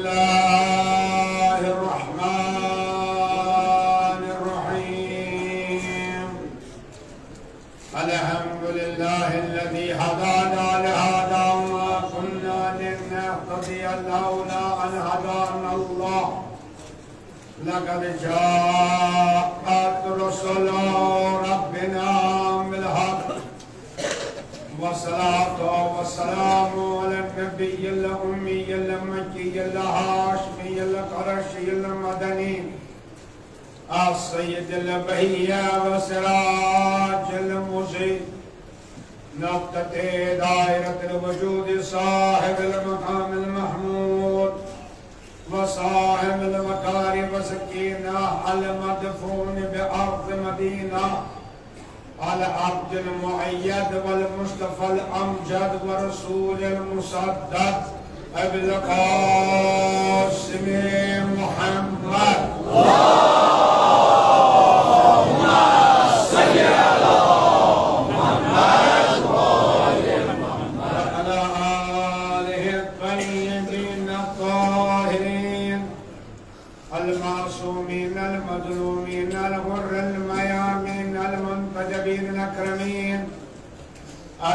الله الرحمن الرحيم. الحمد لله الذي هدانا لهذا وما كنا لنهتدي لولا أن هدانا الله. لقد جاءت رسل ربنا بالحق والصلاة والسلام على النبي الأمي المكي الهاشمي القرشي المدني السيد البهية وسراج المضيء نقطة دائرة الوجود صاحب المقام المحمود وصاحب المكارم وسكينة المدفون بأرض مدينة على عبد المؤيد والمصطفى الأمجد ورسول المصدق أبي القاسم محمد. اللهم صل على محمد وعلى آله الطيبين الطاهرين المعصومين المظلومين الغر الميامين المنتجبين الأكرمين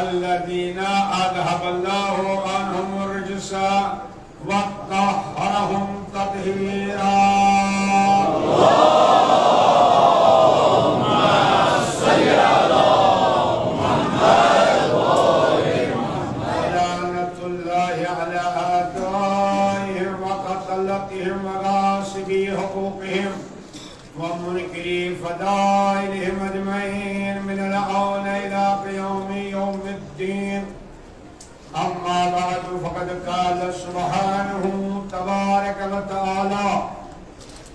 الذين أذهب الله عنهم الرجس وطهرهم تطهيرا. اللهم صل على محمد وآل محمد. لعنة الله على أعدائهم وقتلتهم وغاصبي حقوقهم ومنكري فضائلهم أجمعين من الآن إلى قيام يوم الدين. أما بعد فقد قال سبحانه تبارك وتعالى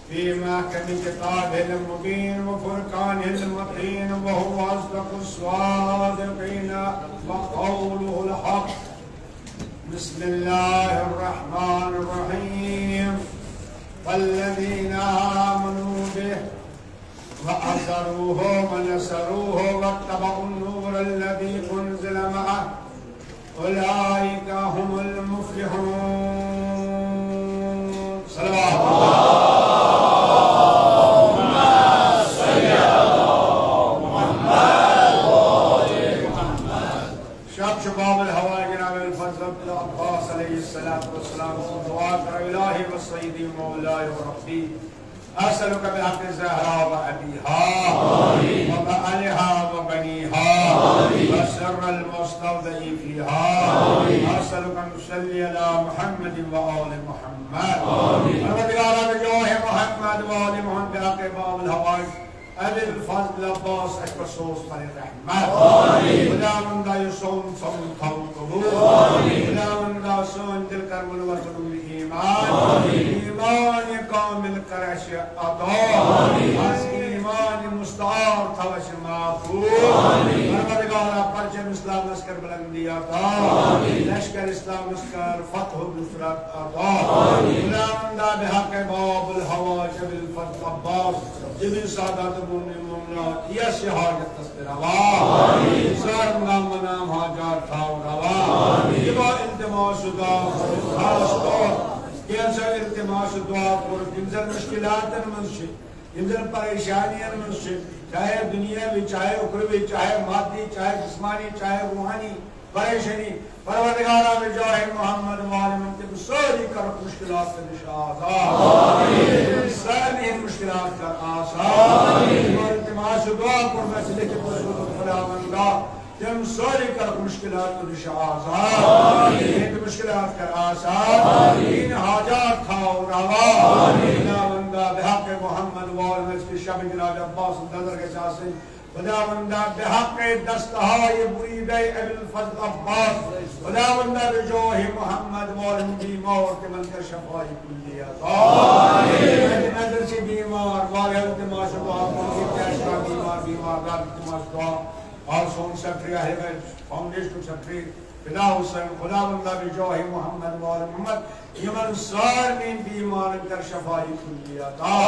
في محكم كتابه المبين وفرقانه المتين وهو أصدق الصادقين وقوله الحق. بسم الله الرحمن الرحيم. والذين آمنوا به وعزروه ونصروه واتبعوا النور الذي أنزل معه أولئك هم المفلحون. صلوات اللهم صل على محمد وآل محمد. شباب الهواء جناب الفضل عبد العباس عليه الصلاة والسلام دعاء إلهي وسيدي مولاي وربي أسألك بحق الزهراء وأبيها وبألها وبنيها وسر المستودع فيها. أسألك أن تصلي على محمد وآل محمد وبدلالة بجاه محمد وآل محمد بحق باب الهوائج أبي الفضل عباس أكبر صوص فالرحمة. ولا من دا يصوم صوم قوم قبول ولا من دا صوم تلك المنور الإيمان إيمان كامل كرش أطاع إيمان مستعار توش معفور ورمضان پرچم اسلام لشکر بلندی عطا لشکر اسلام لشکر فتح نصرت عطا بلندا بحق باب الحوائج بالفضل عباس جميع سادات المؤمنات يس حاجت تصبر روا سار نام نام حاجات تھاو روا جبا التماس دعا خاص طور کیسا التماس دعا پر جنزل مشکلات منشی جنزل پریشانیاں منشی چاہے دنیا بھی چاہے اخروی چاہے مادی چاہے جسمانی چاہے روحانی پریشانی پروردگارہ میں جاہ محمد معلوم کے ساری کر مشکلات سے نشاط ساری مشکلات کر آسان اور التماس دعا پر میں سے لکھے خداوندہ تم ساری کر مشکلات کو نشاط ایک مشکلات کر آسان ان حاجات تھاو روا خداوندہ بحق محمد والمس کی شب جناب عباس نظر کے چاہتے خداوندہ بحق دستہائی مرید ابی الفضل عباس خداوندہ بجوہ محمد والم بیمار کے من کر شفائی کلیت نظر سے بیمار والے التماس دعا مرید کیشرا بیمار رب التماس دعا اور سون سیکٹری اہل بیت فاؤنڈیشن سیکٹری بلا حسین خداوندہ بجاہ محمد و آل محمد یمن سارمین بیمان کر شفائی کلی عطا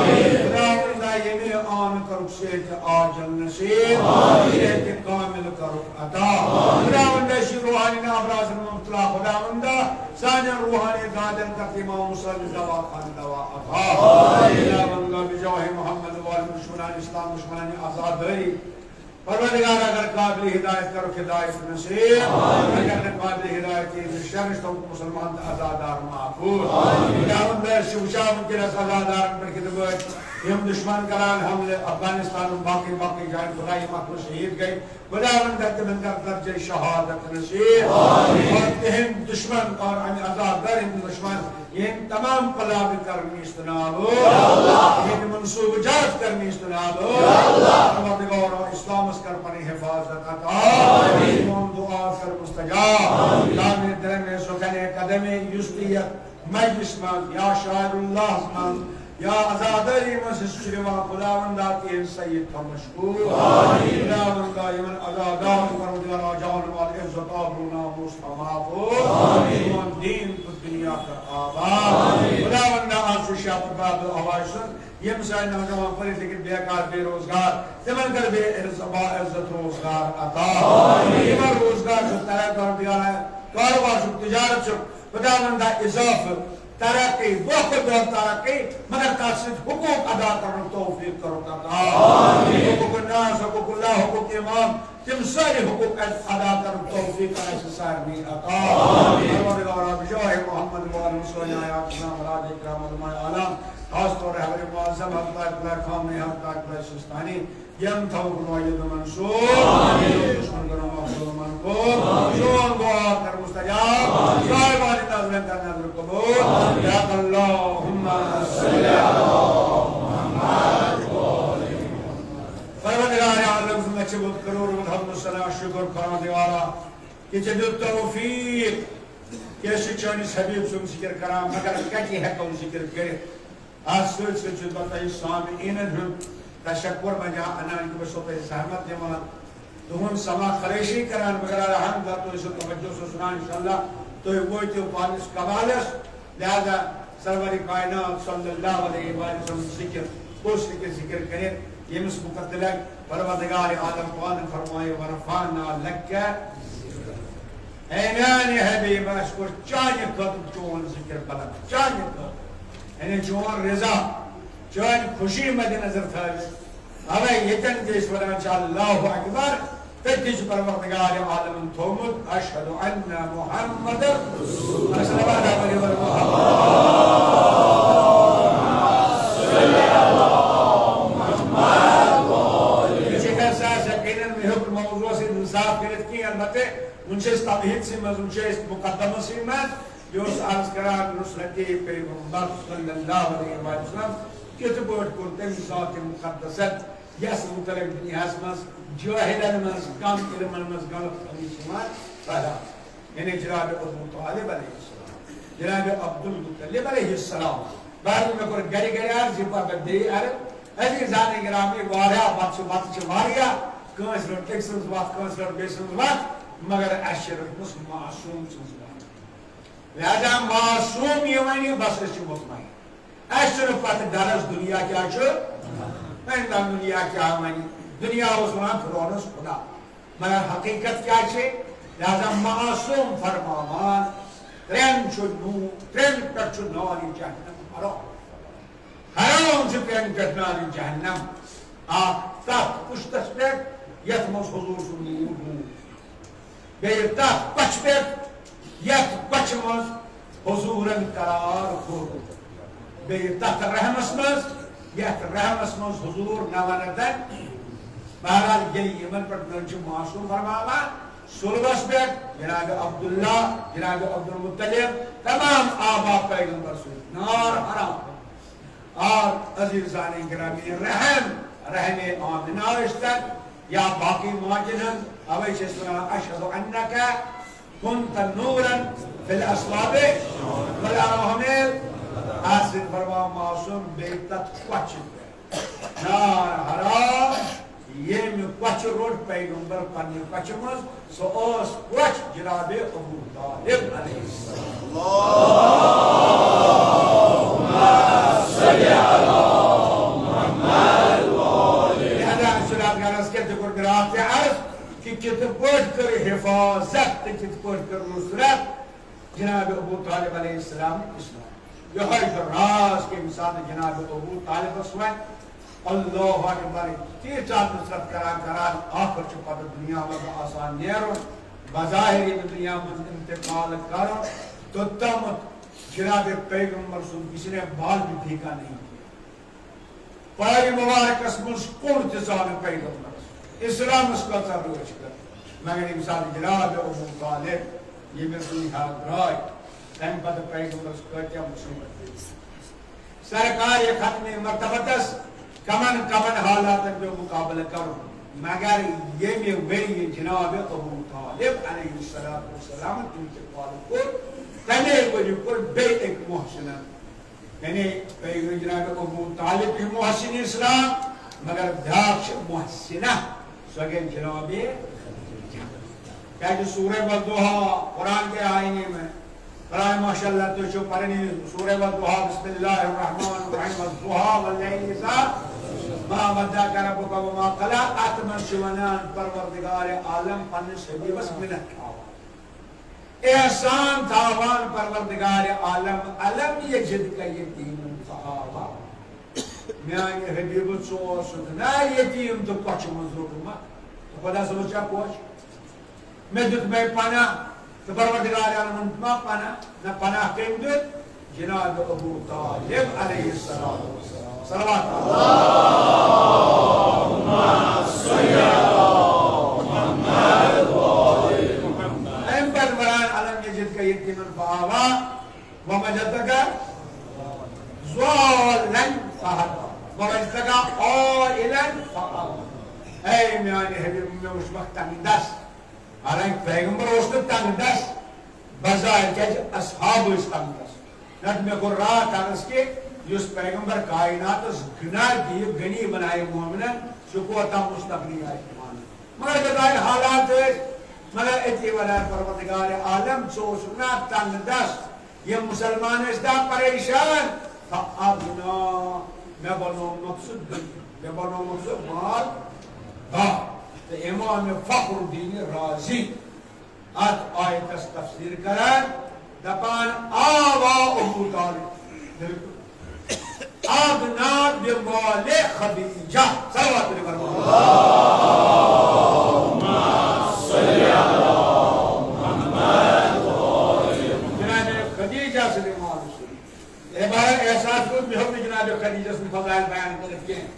خداوندہ یمن آن کرک صحت عاجل نصیب صحت کامل کرک عطا خداوندہ شی روحانی ابراز مبتلا خداوندہ سانی روحانی دادن کرتی امام صلی دوا خان دوا عطا خداوندہ بجاہ محمد و آل دشمنان اسلام دشمنان آزاداری پروردگار اگر قابل ہدایت کرو ہدایت نصیب اگر قابل ہدایت کی شرش تو مسلمان آزادار معفور خداوندہ شوشام کے رس آزادار پر کتبت ہم دشمن کران حملے افغانستان باقی جائیں خدای مخلوق شہید گئی خداوندہ تمن کر درجہ شہادت نصیب اور تہم دشمن اور آزادار دشمن یہ تمام قلاب کرنی استنابو یہ منصوب جات کرنی استنابو پروردگار اسلام اس کر پنی حفاظت عطا امام دعا کر مستجاب لامن درم سکن قدم یستیت مجلس من یا شاعر اللہ من یا ازادری مسجد شریوا خداونداتی سید کا مشکور خداوندہ یمن ازادار پروردگار آجان والعزت آبرونا مستمافور ایمان دین تو دنیا کا آباد خداوندہ آنسو شاپر باب الحواشن یہ مسائل نوجوان پریت لیکن بیکار بے روزگار تمن کر بے عزت روزگار عطا ایمان روزگار جو طرح پروردگار ہے کاروبار جو تجارت جو خداوندہ اضافہ ترقی وقت دور ترقی مگر تاسد حقوق ادا کرنے توفیق کرو کرتا حقوق الناس حقوق اللہ حقوق امام تم ساری حقوق ادا کرنے توفیق کرنے سے سارمی عطا پروردگار بجاہ محمد و آل مسلم آیات اسلام راج اکرام علماء عالم خاص طور رہبر معظم حضرت اقبال خامنی حضرت اقبال سستانی یم توقن وید منصور دشمن کرو مقصود منکور شون دعا کر مستجاب صاحبانی نظرین کر نظر قبول یا اللہم صلی اللہ محمد پروردگار عالم سے مچے بود کرور مدحمد السلام شکر پروردگارا کہ جدید توفیق کیسے چانیس حبیب سن ذکر کرام مگر کتی ہے کون ذکر کرے آج سوچ سے چود بتائی سامعین ہم تشکر بجا انان کی بسو پر سہمت دیمان تو ہم سما خریشی کران مگر رحم دا تو اسے توجہ سے سنان انشاءاللہ تو یہ وہی تیو پانس کبالس لہذا سروری کائنات صلی اللہ علیہ وسلم ذکر اس کے ذکر کرے یہ مس مقتلق پروردگار عالم قوان فرمائے ورفانا لکا اینانی حبیب اشکر چانی قدم چون ذکر بلد چانی قدم یعنی جوان رضا جوان خوشی مد نظر تھا ہمیں یتن دیش ورانچہ اللہ اکبر تدیش پروردگار عالم تومد اشہد ان محمد رسول اللہ صلی اللہ علیہ وسلم اسی کا ساس یقیناً میں حکم موضوع سے انصاف کرت کی البتے انشیست تبہید سے مز انشیست مقدمہ سے مز یوس عرض کران نصرتی پیغمبر صلی اللہ علیہ وسلم کتبوٹ کو تم ذات مقدست یس مطلق دنیا اسمس جواہدن مز کام علم مز غلط امیشمان پہلا یعنی جناب ابو طالب علیہ السلام جناب عبد المطلب علیہ السلام بعد میں کور گری گری عرضی پا بدی عرب ایسی زانی گرامی واریا بات چھ واریا کانس روٹ ایکسنز بات کانس روٹ بیسنز بات مگر اشر معصوم سنز بات لہذا معصوم یہ معنی بس اس مطمئن اشر پتہ درس دنیا کیا چھو میں دنیا کیا معنی دنیا اس وہاں فرونس خدا مگر حقیقت کیا چھے لہذا معصوم فرمامان ترین پر چھو ناری جہنم حرام سے ترین پر ناری جہنم تحت پشتس پر یتمس حضور صلی اللہ علیہ وسلم بیر تحت پچ پر یت پچ مز حضورن قرار خود بیر تحت رحمس مز یت رحمس مز حضور نواندن بہرحال یلی یمن پر نرچ معصوم فرمامان سلبس بیت جناب عبداللہ جناب عبد المطلب تمام آبا پیغمبر سے نار حرام اور عزیزانی گرامی رحم آمنہ اشتر یا باقی ماجنن اویش اسمنا اشہد انکا کنت نورا فی الاسلاب والارحمل آسد فرما معصوم بیتت کچھ نار حرام یم کچھ روٹ پیغمبر پنہ کچھ مز سہ کچھ جناب ابو طالب علیہ السلام کہ کت پٹ کر حفاظت کت پٹ کر نصرت جناب ابو طالب علیہ السلام اسلام یہ راز کے مثال جناب ابو طالب ون اللہ اکبر تیچا نصرت کران آخر چھ پتہ دنیا مز آسان نیرن بظاہر دنیا مز انتقال کرن تو تمت جناب پیغمبر سن کسی نے بال بھی پھینکا نہیں کیا پای مبارکس مز کون تزان پیغمبر اسلام اس کا روش کر مگر مثال جناب ابو طالب یہ میرے دنیا درائے تم پتہ پیغمبر کیا مصیبت سرکار یہ ختم مرتبتس کمن حالات میں مقابلہ کرو مگر یہ میں ولی جناب ابو طالب علیہ السلام انتقال کو تنے وجہ کو بے ایک محسن یعنی پیغمبر جناب ابو طالب کی محسن اسلام مگر داکش محسنہ سوگے جناب کیا جو سورہ والضحیٰ قرآن کے آئینے میں قرآن ماشاءاللہ تو جو پڑھنی سورہ والضحیٰ بسم اللہ الرحمن الرحیم والضحیٰ واللیل اذا ما ودعک ربک وما قلی اتمن شونان پروردگار عالم پنس حبیبس منت احسان تاوان پروردگار عالم علم یجد کا یتیم فآوا میانی حبیب سو سدنا یتیم تو کچھ مزرور ما تو خدا سمجھا کوش میں دت میں پناہ تو پروردگار عالم ما پناہ نہ پناہ کم دت جناب ابو طالب علیہ السلام صلوات اللہم صلی علی محمد ایم پر بران علم یجد کا یتیما فآوا ومجدک ضالن فہدا ومجدک عائلا فآوا اے میانی حبیب میں اس وقت تنگ دست حالانکہ پیغمبر اس نے تنگ دست بظاہر کیا اصحاب اس تنگ دست نت میں کو رات آنس کے جس پیغمبر کائنات اس گناہ کی گنی بنائے مومنن شکوتا مستقلی آئے مگر بظاہر حالات ہے مگر اتی ولا پروردگار عالم سوچنا تنگ دست یہ مسلمان اس دا پریشان فآبنا میں بنو مقصد میں بنو مقصد مال با تو امام فخر الدین رازی ات آیت اس تفسیر کرن دپان آوا ابو طالب آبنا بمال خدیجہ صلوات علیہ وسلم اللہم صلی علی محمد جناب خدیجہ سے مال شریف عبارت احساس کو بھی ہم نے جناب خدیجہ سے فضائل بیان کرتے ہیں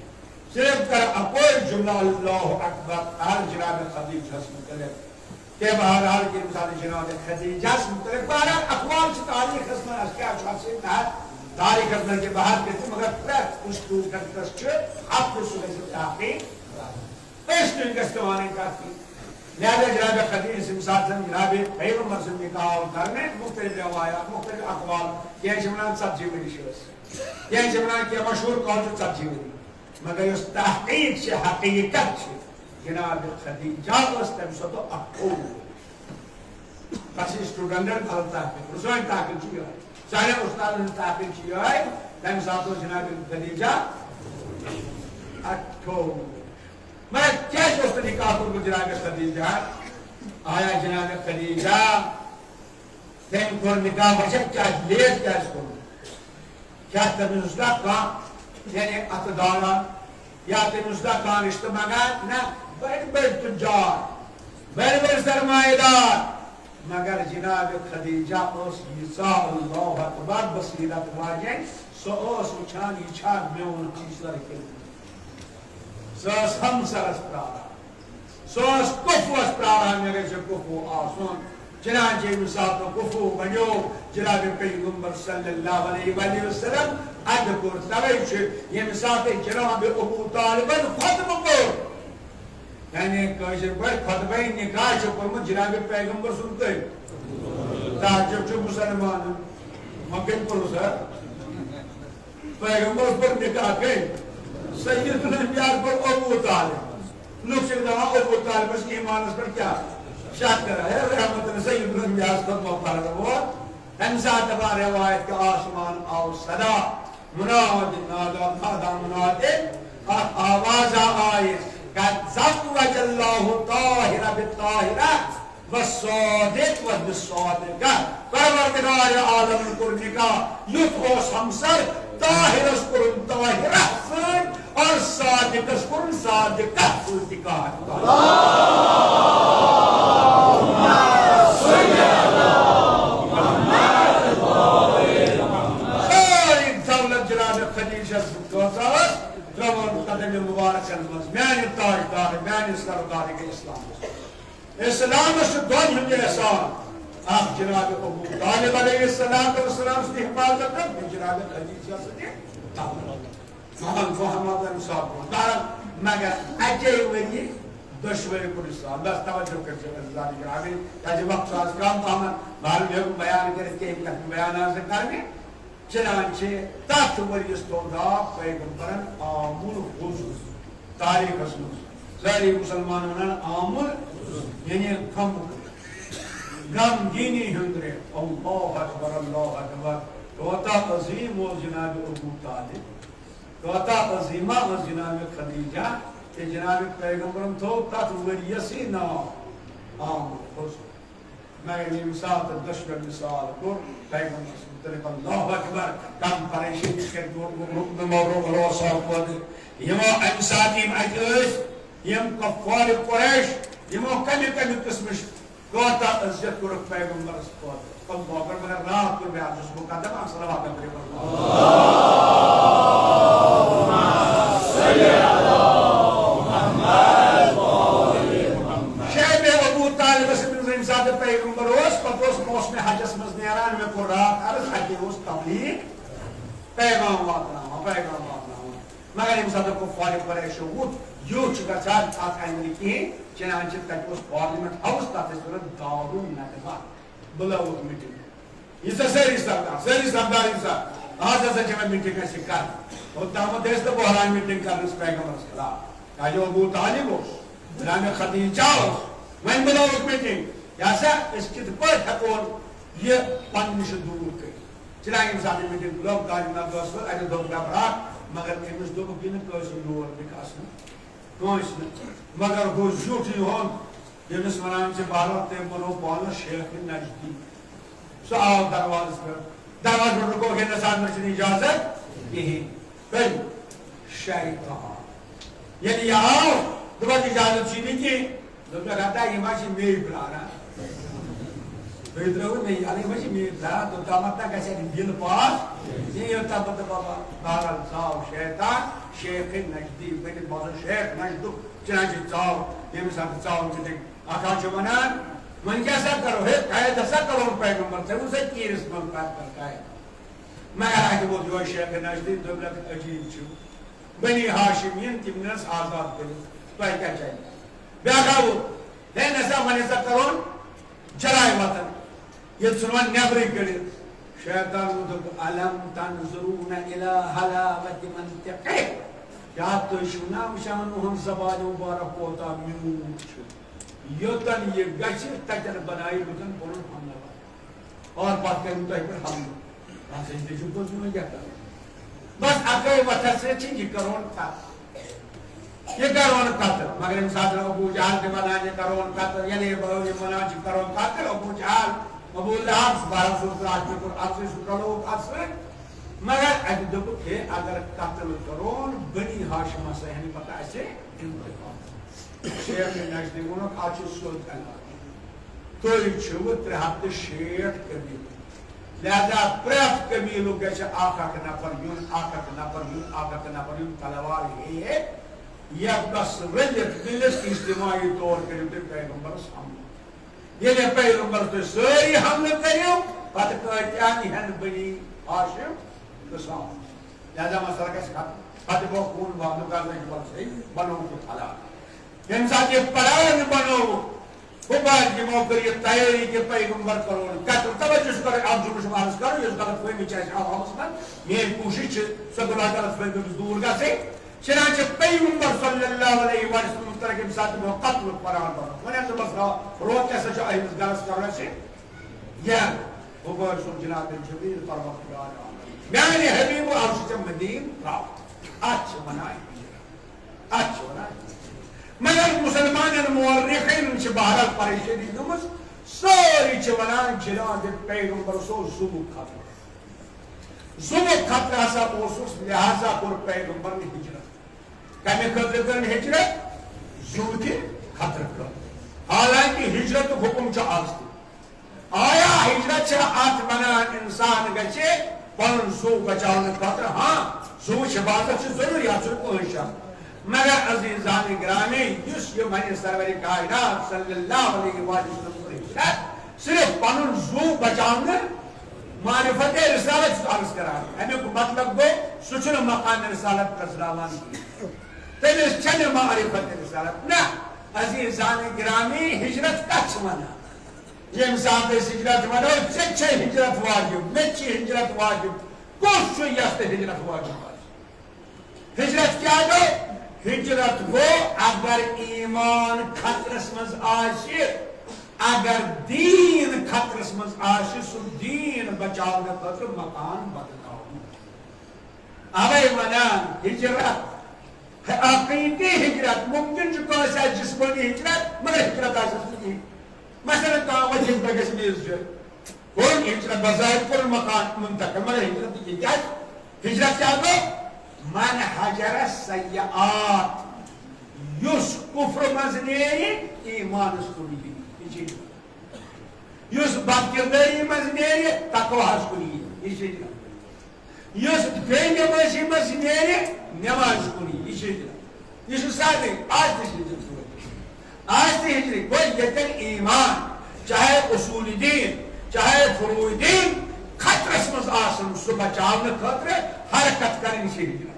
صرف کر اپوئی جملہ اللہ اکبر ہر جناب خدیجہ سے مطلب کہ بہرحال کی مثال جناب خدیجہ سے مطلب بہرحال اقوال سے تاریخ اسمان اشکار شاہ سے تحت تاریخ اسمان کے باہر کہتے ہیں مگر پریت اس کو کرتس چھے آپ کو سنے سے تحقیق اس کو ان کا استعمال کافی لہذا جناب خدیجہ سے مثال سے جناب پیغمبر سے نکاح کرنے مختلف روایات مختلف اقوال یہ شملان سب جیوری شوز یہ شملان کیا مشہور قول جو سب جیوری مگر اس تحقیق سے حقیقت سے جناب خدیجہ اس تمسطو اقول پس اسٹوڈنڈر بھل تحقیق رسوائن تحقیق چیئے ہے سارے استاد نے تحقیق چیئے ہے تمسطو جناب خدیجہ اقول میں کیا جوست نکاح کو جناب خدیجہ آیا جناب خدیجہ تم کو نکاح بچے کیا لیٹ کیا اس کو کیا تمسطو کام یعنی اتدارا یا تمسطو کام اشتماغات نا بڑھ بڑھ تجار بڑھ بڑھ سرمائیدار مگر جناب خدیجہ اس عیسیٰ اللہ اکبر بصیرت واجہ سو اس اچھانی چھاک میں ان چیز لرکے سو اس ہم سر اسپرارا سو اس کفو اسپرارا میرے سے کفو آسون چنانچہ مسافر کفو بنیو جناب پیغمبر صلی اللہ علیہ وآلہ وسلم ادھکر تویچ یہ مسافر جناب ابو طالبن ختم کر یعنی کاشر پر خطبہ نکاح چھو پرمت جناب پیغمبر سنتے تعجب چھو مسلمان مکن پر سر پیغمبر پر نکاح کئی سیدنا انبیاء پر ابو طالب لوگ سے دعا ابو طالب اس کی ایمان اس پر کیا شک کر رہا ہے رحمت سید الانبیاء خود مفرد وہ انسا تبا روایت کے آسمان آو صدا مناد نادا مناد آواز آئے قد زوج اللہ طاہرہ بالطاہرہ والصادق والصادقہ پروردگار عالم کرنے یت اوس ہمسر طاہرس کرن طاہرہ سن اور صادقس کرن صادقہ سن نکاح ساری دولت جناب خدیجہ دوزاس ترون قدم مبارکن مز میانی تاجدار میانی سردار اسلام اسلام سے دون ہم احسان آپ جناب ابو طالب علیہ السلام سے حفاظت کریں جناب خدیجہ سے محمد صاحب دارن مگر اجے وری دشوری پولیسان بس توجہ کرتے ہیں اللہ گرامی یا جب وقت آج کام تو ہم معلوم بیان کرتے ہیں کہ بیان سے کرنے چنانچہ تحت وریس تودا پیغمبرن آمول خصوص تاریخ خصوص ظاہری مسلمانوں آمول یعنی غم گینی ہندرے اللہ اکبر توتا عظیم و جناب ابو طالب توتا عظیمہ و جناب خدیجہ کہ جناب پیغمبرم تو تحت وریسی نام آمول خصوص میں یہ مثال دشمن مثال کو پیغمبر صلی اللہ اکبر کم پریشی کے گروپ میں مورو صاحب کو یمو امساتیم اجلس یم کفار قریش یمو کمی قسمش کوتا عزت کرک پیغمبر صلی اللہ اکبر مگر رات کو بیان جس مقدم ہم صلوات کرے پیغمبر اس پتوس موسم حجس مز نیران میں کو رات عرض حجی اس تبلیغ پیغام واتناما مگر امساد کو فارغ پریشو بود یو چکا چار تاک امریکی چنانچہ تک اس پارلیمنٹ ہاؤس تاک صورت دارون ندبا بلاوت میٹنگ یہ سری سردار انسان آج ایسا جمع میٹنگ ایسی کر اور دامت دیست بحران میٹنگ کرنے اس پیغمبر اس خلاف کہ جو ابو طالب ہو بلان خدیجہ ہو وین بلاوت میٹنگ یاسا اس کت پٹ ہکون یہ پنش دور کر چنانچہ انسان میٹنگ لوگ داری نہ دوست اجل دو گھبراہٹ مگر امس دو بین کوئی لور بکاس کوئی مگر ہو جھوٹی ہون یمس ونان چھ بھارت تے بنو پانا شیخ نجدی سو آو دروازہ پر رکو کہ نسان مرچنی اجازت یہی پھر شیطان یعنی یہ آو دوبار اجازت چینی کی دوبار کہتا ہے یہ ماشی میری پلانا بیدرہو نہیں یعنی مجھے میرا تو دامتنا کیسے دل پاس یہ ہوتا بتا بابا بارال صاحب شیطان شیخ نجدی بیدر بازر شیخ نجدو چنانچہ صاحب یہ مثال صاحب مجھے آخان چھو منان من کیسا کرو ہے قائد ایسا کرو پیغمبر سے اسے کی رسمت بات کرتا ہے میں آیا کہ وہ جو شیخ نجدی دولت عجیب چھو بنی ہاشمین تمنس آزاد کرو تو ہے کیا چاہیے بیاکا وہ ہے نسا من ایسا کرو جلائے وطن یہ سنوان نیبری کری شیطان مدد علم تنظرون الى حلاوت منطقه یاد تو شونا مشان ہم زبان مبارک ہوتا میوچ یوتن یہ گچر تجن بنائی بکن بولن ہم نبا اور بات کریں تو ایک ہم ایسے ہی جو بولنے میں کیا کریں بس اکر وطن سے چنگی کرون تھا یہ کرون قتل مگر امساد ابو جہل کے بنانے کرون قتل یعنی ابو مناجی کرون قتل ابو جہل ابو لہب سبارہ سورت آج میں قرآن سے سکرلو قصر مگر اگر دکھو کہ اگر قتل کرون بنی ہاشمہ سے ہمیں پتہ ایسے شیخ نجدی گونو کھاچو سوت اللہ توی چھو ترہت شیخ قبیل لہذا پریفت قبیلو گیچے آقا کے نفر یون آقا کے نفر یون آقا کے نفر یون تلوار ہے یا بس رلت ملت اجتماعی طور کریم تے پیغمبر سامنے یہ لئے پیغمبر تو ساری حمل کریم پتہ کہتیانی ہیں بنی ہاشم قسام لہذا مسئلہ کیسے کھاتا پتہ وہ خون باندھو کرنے کے بعد سے بنو کی حالات انسان یہ پران بنو وہ بعد یہ موقع یہ تیاری کے پیغمبر کرو کہتا توجہ اس کرے آپ جرم شمارس کرو یہ غلط کوئی بھی چاہے آپ ہم اس میں یہ کوشش سب اللہ تعالیٰ فیض دور کا سے چنانچہ پیغمبر صلی اللہ علیہ وسلم مسترکم ساتھ وہ قتل قرآن پر ونیان تو بس روت کیسا چاہے اس گرس کرنے سے یا وہ برسول جناب جبریل پر وقت گانا میانے حبیب و عرش سے مدین راوت اچھ منائی اچھ منائی مگر مسلمان مورخین سے بہرال پریشی نمس ساری چونان جناب پیغمبر سو زبو خطر زبو خطر ایسا موسوس لہذا پر پیغمبر نے ہجرت کمی خطر کرن ہجرت زبو کی خطر کرن حالانکہ ہجرت حکم چا آستی آیا ہجرت چا آت منان انسان گچے پن زو بچاؤن خطر ہاں زو شبازت سے ضروریات سے پہنشا مگر عزیزان گرامی جس یہ منی سرور کائنات صلی اللہ علیہ وسلم صرف پنن زو بچاؤن معرفت رسالت سے عرض کرا ہمیں کو مطلب گو سچن مقام رسالت تسلامان کی تیلیس چن معرفت رسالت نا عزیزان گرامی ہجرت کچھ منا یہ انسان دیس ہجرت منا چچے ہجرت واجب مچی ہجرت واجب کچھ شو یست ہجرت واجب ہجرت کیا دو ہجرت وہ اگر ایمان خطرس مز آشی اگر دین خطرس مز آشی سو دین بچاؤنے خطر مکان بدلاؤ اوے ونان ہجرت عقیدی ہجرت ممکن جو کوئی سا جسمانی ہجرت مگر ہجرت آساس نہیں مثلا کام وجہ بگس میز جو کون ہجرت بظاہر کل مکان منتقل مگر ہجرت کی کیا ہجرت کیا دو من حجر السیئات یس کفر مزنیری ایمان اسکولی یس بدکرداری مزنیری تقوی اسکولی یس فیل مزی مزنیری نماز اسکولی یہ سارے آج تشریح ہجرت آج تشریح ہجرت کوئی یتن ایمان چاہے اصول دین چاہے فروع دین خطرس مز آسن سو بچاؤنے خطر حرکت کرنی سے ہجرت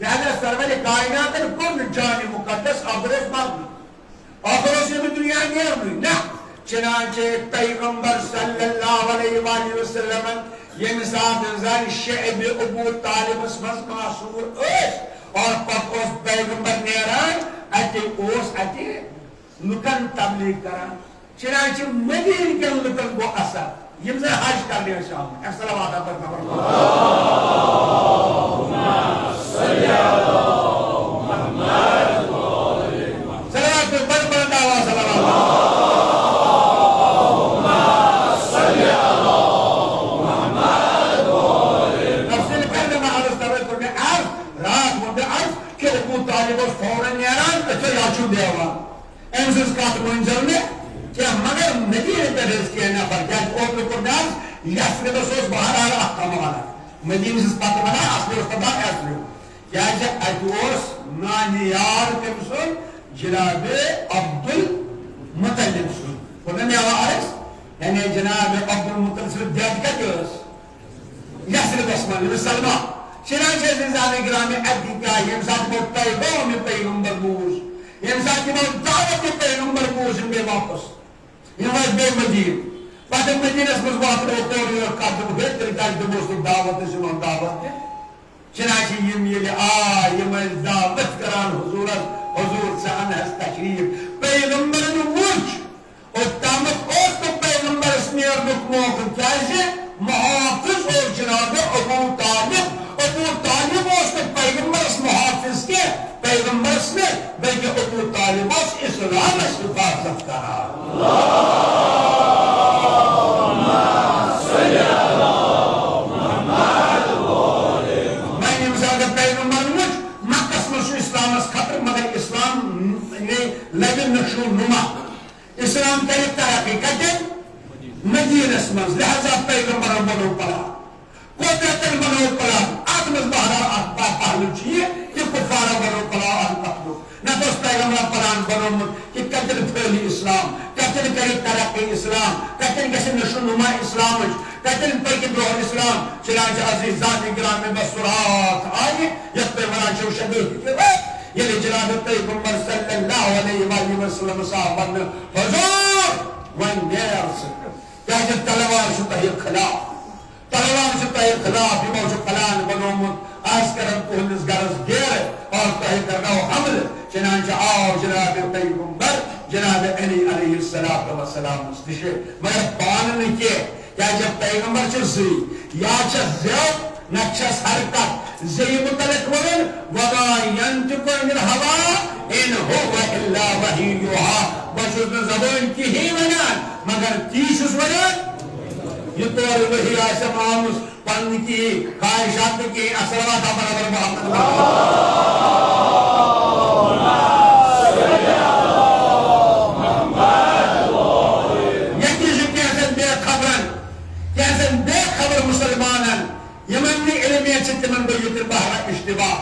لہذا سرور کائنات کن جان مقدس آخرت مغنی آخرت سے بھی دنیا نیرمی نا چنانچہ پیغمبر صلی اللہ علیہ وآلہ وسلم یہ مثال انسان شعب ابو طالب اسمز معصور اس اور پاک اس پیغمبر نیران اتی اس اتی لکن تبلیغ کران چنانچہ مدین کے لکن کو اثر یہ مزر حج کر لیا شام ایک صلوات پر خبر صلی اللہ محمد صلوات پر بڑھ بڑھ دعویٰ صلوات صلی اللہ محمد نفسل کرنے میں حالس طرح کو میں عرض رات مندے عرض کہ ابو طالب اس فوراں نیران اچھا یاچو دیوا امسس کات منزل میں کیا مگر مدینہ پر رزق ہے نفر کیا اوپر قرداز یسر بسوس باہر آرہ احکام والا مدینہ سے پتہ بنا اصلی استدار ایسلی کیا جب اتوس نانیار تمسن جناب عبد المطلب سن قلنا میں آوائز یعنی جناب عبد المطلب سن دیت کا جوز یسر بسمان سلمہ چنانچہ زنزان گرامی عدی کا یمسات مطلبوں میں پیغمبر موز یمسات کی دعوت میں پیغمبر موز میں واپس یمسات بے مدین بعد مدینہ اس مزبات رو قوری اور قابل بہتر کاج دموست دعوت سنون دعوت کے چنانچہ یہ آئی دعوت کران حضور سان ہے تشریف پیغمبر نوچ اور تامت اوست پیغمبر اسمیر نکموک کیسے محافظ اور جناب ابو طالب اوست پیغمبر اس محافظ کے پیغمبر اس میں بلکہ ابو طالب اوست اسلام اس حفاظت کرا اسلام کا ایک ترقی کہتے مدینہ اسمز لہذا پیغمبر بنو پلا کو بہتر بنو پلا آتمز بہرا پہلو چیئے کہ کفارہ بنو پلا آن پہلو نہ تو اس پیغمبر پلان بنو مد کہ قتل پھیلی اسلام قتل کری ترقی اسلام قتل کسی نشو نما اسلام قتل پر کی بروح اسلام چنانچہ عزیزان گرام میں بسرات آئیے یک پیغمبران چو شدید کی یعنی جناب پیغمبر صلی اللہ علیہ وآلہ وسلم صاحبان حضور وین دیر سکر کیا جب تلوار شتا ہے خلاف یہ موجود پلان بنومت آس کرن کو ہنس گرز گیر اور چنانچہ آو جناب پیغمبر جناب علی علیہ السلام مستشے مگر پانن کے یا جب پیغمبر چھ زی یا چھ زیو نچھس حرکت زی متعلق ورن وما ینطق عن الہوا ان هو الا وحی یوحا بچوز زبان کی ہی ونان مگر تیسس ونان یہ طور وحی آسم آموز پن کی خواہشات کی اثرات برابر محمد تمن بیت بہر اشتباہ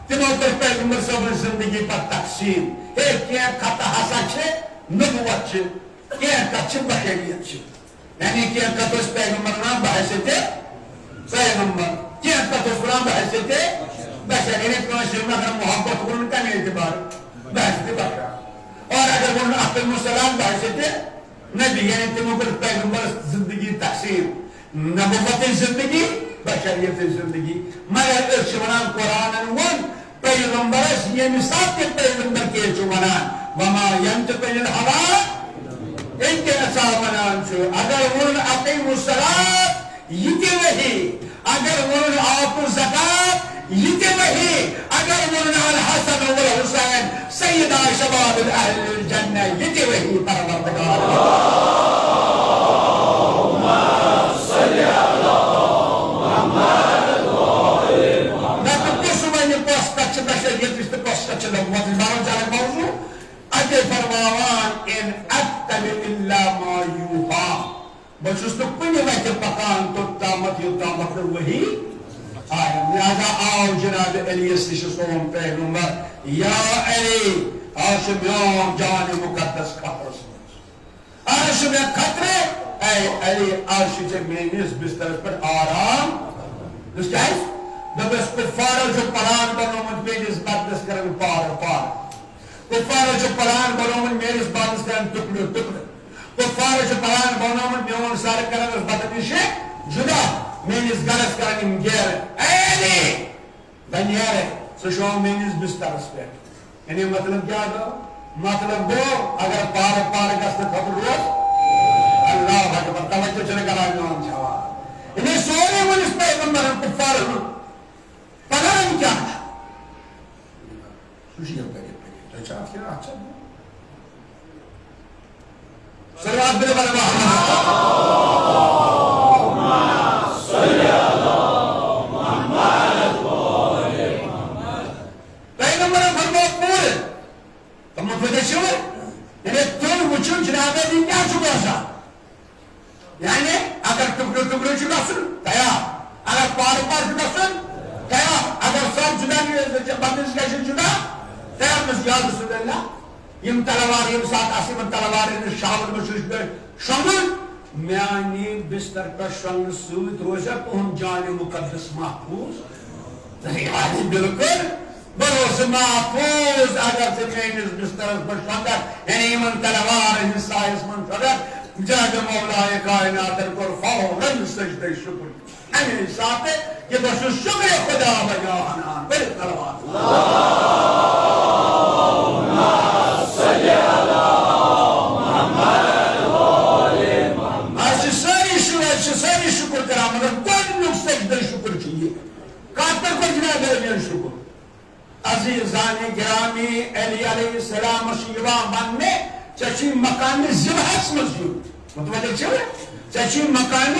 تمو کر پیغمبر صاحب زندگی پر تقسیم ایک کیا خطا ہسا چھے نبوت چھے کیا کت چھے بشریت چھے یعنی کیا کت اس پیغمبر نام بحثیت پیغمبر کیا کت اس نام بحثیت بشریت کو شرم اگر محبت کرن کا نہیں اعتبار بحثیت بشر اور اگر وہ احتر مسلم بحثیت نبی یعنی تمو کر پیغمبر زندگی تقسیم نبوت زندگی بشریت زندگی مگر ارشونان قرآن ون پیغمبرس یہ مثال کے پیغمبر کے چونان وما ینطق عن الہوا ان کے اصحاب منان چھو اگر ون اقیموا الصلاۃ یہ وہی اگر ون آتوا الزکاۃ یہ وہی اگر ون الحسن والحسین سیدا شباب اہل الجنہ یہ وہی پروردگار فرماوان ان اتبع الا ما یوحا بچوس تو کنی وقت پکان تو تامت یوتامت وہی آیا لہذا آو جناب علی استشسون پیغمبر یا علی آشمیان جان مقدس خطر سمجھ آشمیان خطرے اے علی آشی چے مینیس بستر پر آرام اس کیا ہے دبس کفارہ جو پران بنو مجھ مینیس بدس کرن پار کفارہ جو پران بنومن میرے اس بادس کرن ٹکڑے کفارہ جو پران بنومن میون سارے کرن اس بدنی سے جدا میرے اس گرس کرن گیر ایلی دنیارے سشو میرے اس بستر اس پہ یعنی مطلب کیا گا مطلب گو اگر پار گست خبر روز اللہ اکبر توجہ چلے گا راجنوان چھوا انہیں سونے من اس پیغمبر ہم کفار ہوں پران کیا سوشی ہم کریں سلوات بلے بلے محمد صلی اللہ محمد پیغمبر فرمو پورے تم مفیدے چھوئے یعنی تم وچھن جنابے دن کیا چھوئے سا یعنی اگر ٹکڑے چھوئے سن تیار اگر پار چھوئے سن تیار اگر سب جدا بندش کشن جدا تیار مس یا رسول اللہ یم تلوار یم ساتھ آسیم تلوار ان شامل مشرش پر شامل میانی بستر پر شنگ سوت روزہ پہن جان مقدس محفوظ یعنی بالکل بروس محفوظ اگر سے مینیس بستر پر شنگ یعنی من تلوار ان سائس من شدر جاگ مولا کائنات کر فوراً سجدہ شکر ہمیں ساتھ ہے کہ بس شکر خدا بجاہنان بل تلوار عزیزان گرامی علی علیہ السلام شیوان بننے چچی مقام زبحس مزیون متوجہ چھوئے چچی مقام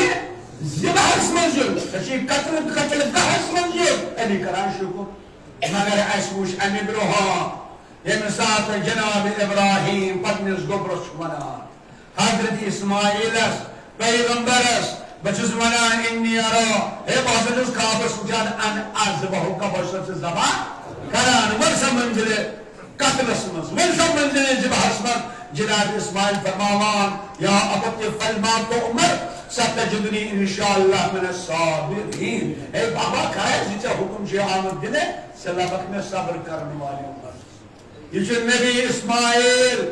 زبحس مزیون چچی قتل گحس مزیون علی کران شکر مگر اسوش امی بروہا یمسات جناب ابراہیم پتنس گبرس ونان حضرت اسماعیل پیغمبرس بچس ونان انی ارا اے بازدس کابس جان ان ازبہو کبشت زبان کران ورسا منزل قتل اسمس ورسا منزل زبحس من جناب اسماعیل فرماوان یا ابت فلما تو عمر ستجدنی انشاءاللہ من الصابرین اے بابا کھائے جیچا حکم شیع آمد دنے سلابک میں صبر کرنے والی عمر یہ جو نبی اسماعیل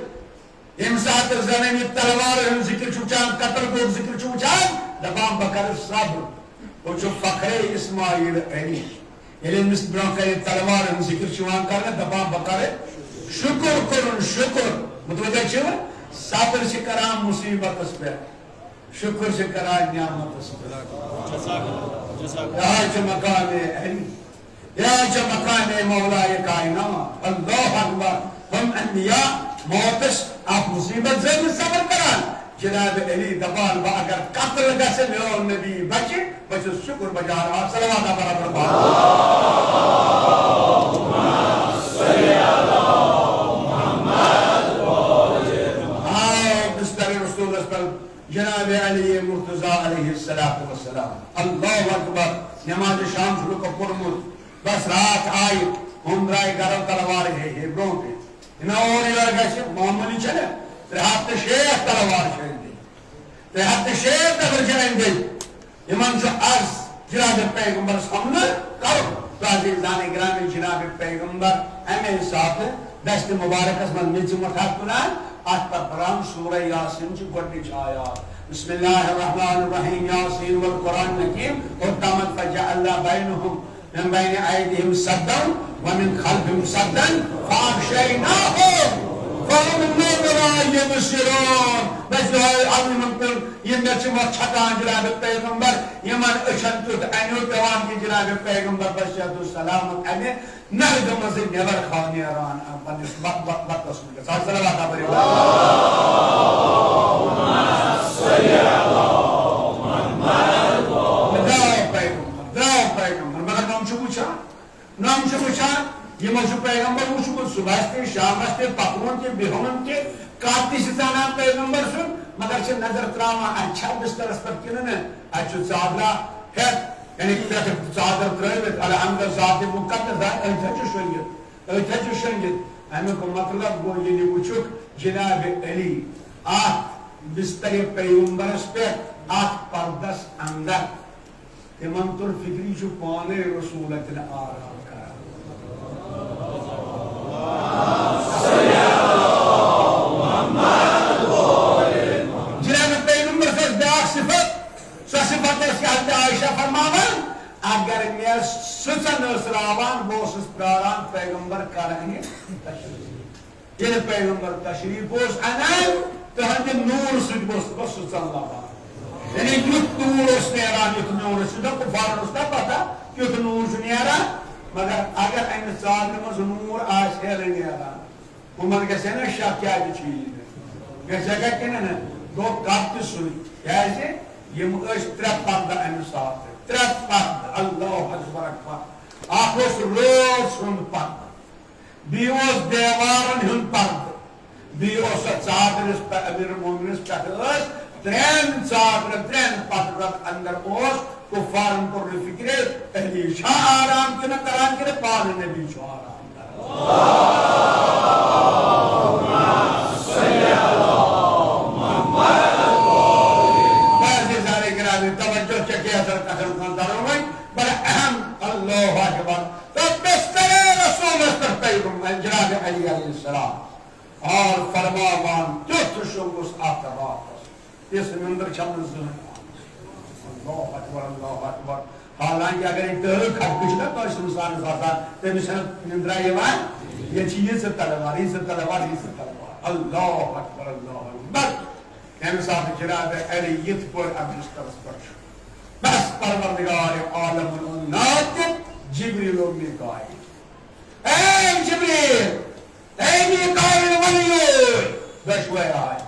امسات زمین تلوار ہم ذکر چوچان قتل کو ذکر چوچان دبام بکر صبر وہ جو فخر اسماعیل علی یعنی مست بران کرے تلوار ہم ذکر چوان کرنے دبام بکر شکر کرن شکر متوجہ چھو صبر سے کران مصیبت اس پہ شکر سے کران نعمت اس پہ یا جو مقام علی یا جو مقام مولائے کائنات اللہ اکبر ہم انبیاء موتس آپ مصیبت سے صبر کران جناب علی دبان با اگر قتل گسے میون نبی بچے بچے شکر بجا رہا صلوات برابر صلی جناب علی مرتضی علیہ السلام اللہ اکبر نماز شام شروع کو پرمت بس رات آئی ہم درائے گرم تلوار ہے برون پہ انہاں اور یہ گئے معمولی چلے ترہت شیخ تلوار شہن دے ترہت شیخ تبر جائیں دے امام جو عرض جناب پیغمبر سامنے کرو تو عزیزان گرامی جناب پیغمبر ہمیں صاحب دست مبارک اس من میچ مٹھات کنان آج پر قرآن سورہ یاسین چی گوڑنی چھایا بسم اللہ الرحمن الرحیم یاسین والقرآن نکیم قدامت فجعلنا بینہم من بین ایدہم صدا ومن خلفہم صدا فاغشیناہم فهم النور يبصرون بس عظم من يمشي وچھتان جناب پیغمبر یمن اشن تut انو دوان کی جناب پیغمبر بشارت السلام انے نرد مز نیبر خانیران پنس بات رسول کے ساتھ صلوات علیہ اللهم صل علی محمد پیغمبر مگر نام چھ پوچھا یہ مجھے پیغمبر وہ شکر صبح سے شام سے پکوان کے بہون کے کاتی سے زانا پیغمبر سن مگر سے نظر تراما اچھا بستر اس پر کنن اچھا چادرہ ہے یعنی چادر ترائیوت الحمد ذات مقدس ایتھا جو شنگت ہمیں کو مطلب وہ یہ وچک جناب علی بستر پیغمبر اس پر پردس اندر امامت الفکری جو پانے رسولت الآرام جناب پیغمبر سے بیاق صفت سو صفت اس کے حضرت عائشہ فرماوان اگر میں سچن اسراوان بوسس پراران پیغمبر کرنے تشریف یہ پیغمبر تشریف بوس انام تو ہم نور سچ بوس سچن لابان یعنی یوت نور اس نیران یوت نور اس نیران کفار اس نے پتا یوت نور اس نیران مگر اگر این صادر مز نور آج ہے نیران ومن گژھِ نا شک کیا چیز گژھِ کِنہٕ نہ گوٚو کتھ تہِ سُے کیازِ یِم ٲسۍ ترٛےٚ پردٕ امہِ ساتہٕ ترٛےٚ پردٕ اللہ اکبر اکبر اکھ اوس رٲژ ہُنٛد پردٕ بیٚیہِ اوس دیوارن ہُنٛد پردٕ بیٚیہِ اوس سۄ ژادر یۄس امیر المومنینس پٮ۪ٹھ ٲس ترٛٮ۪ن ژادرن ترٛٮ۪ن پردن اندر اوس کفارن کوٚر نہٕ فِکرِ علی چھا آرام کِنہٕ کران کِنہٕ پانہٕ نبی چھُ آرام کران اللہ اکبر تو بستر رسول پیغمبر جناب علی علیہ السلام اور فرماوان تیتھ شنگس آتبات اس مندر چمن زن اللہ اکبر حالانکہ اگر ایک تر کھٹ کچھ تو اس انسان آسان تمہیں نندرہ یوان یہ چیز سے تلوار اللہ اکبر ہم صاحب جناب علی یت پر اب بستر پر بس پروردگار عالم النات جبریل و میکائیل اے جبریل اے میکائیل ولیوی دشوی آئی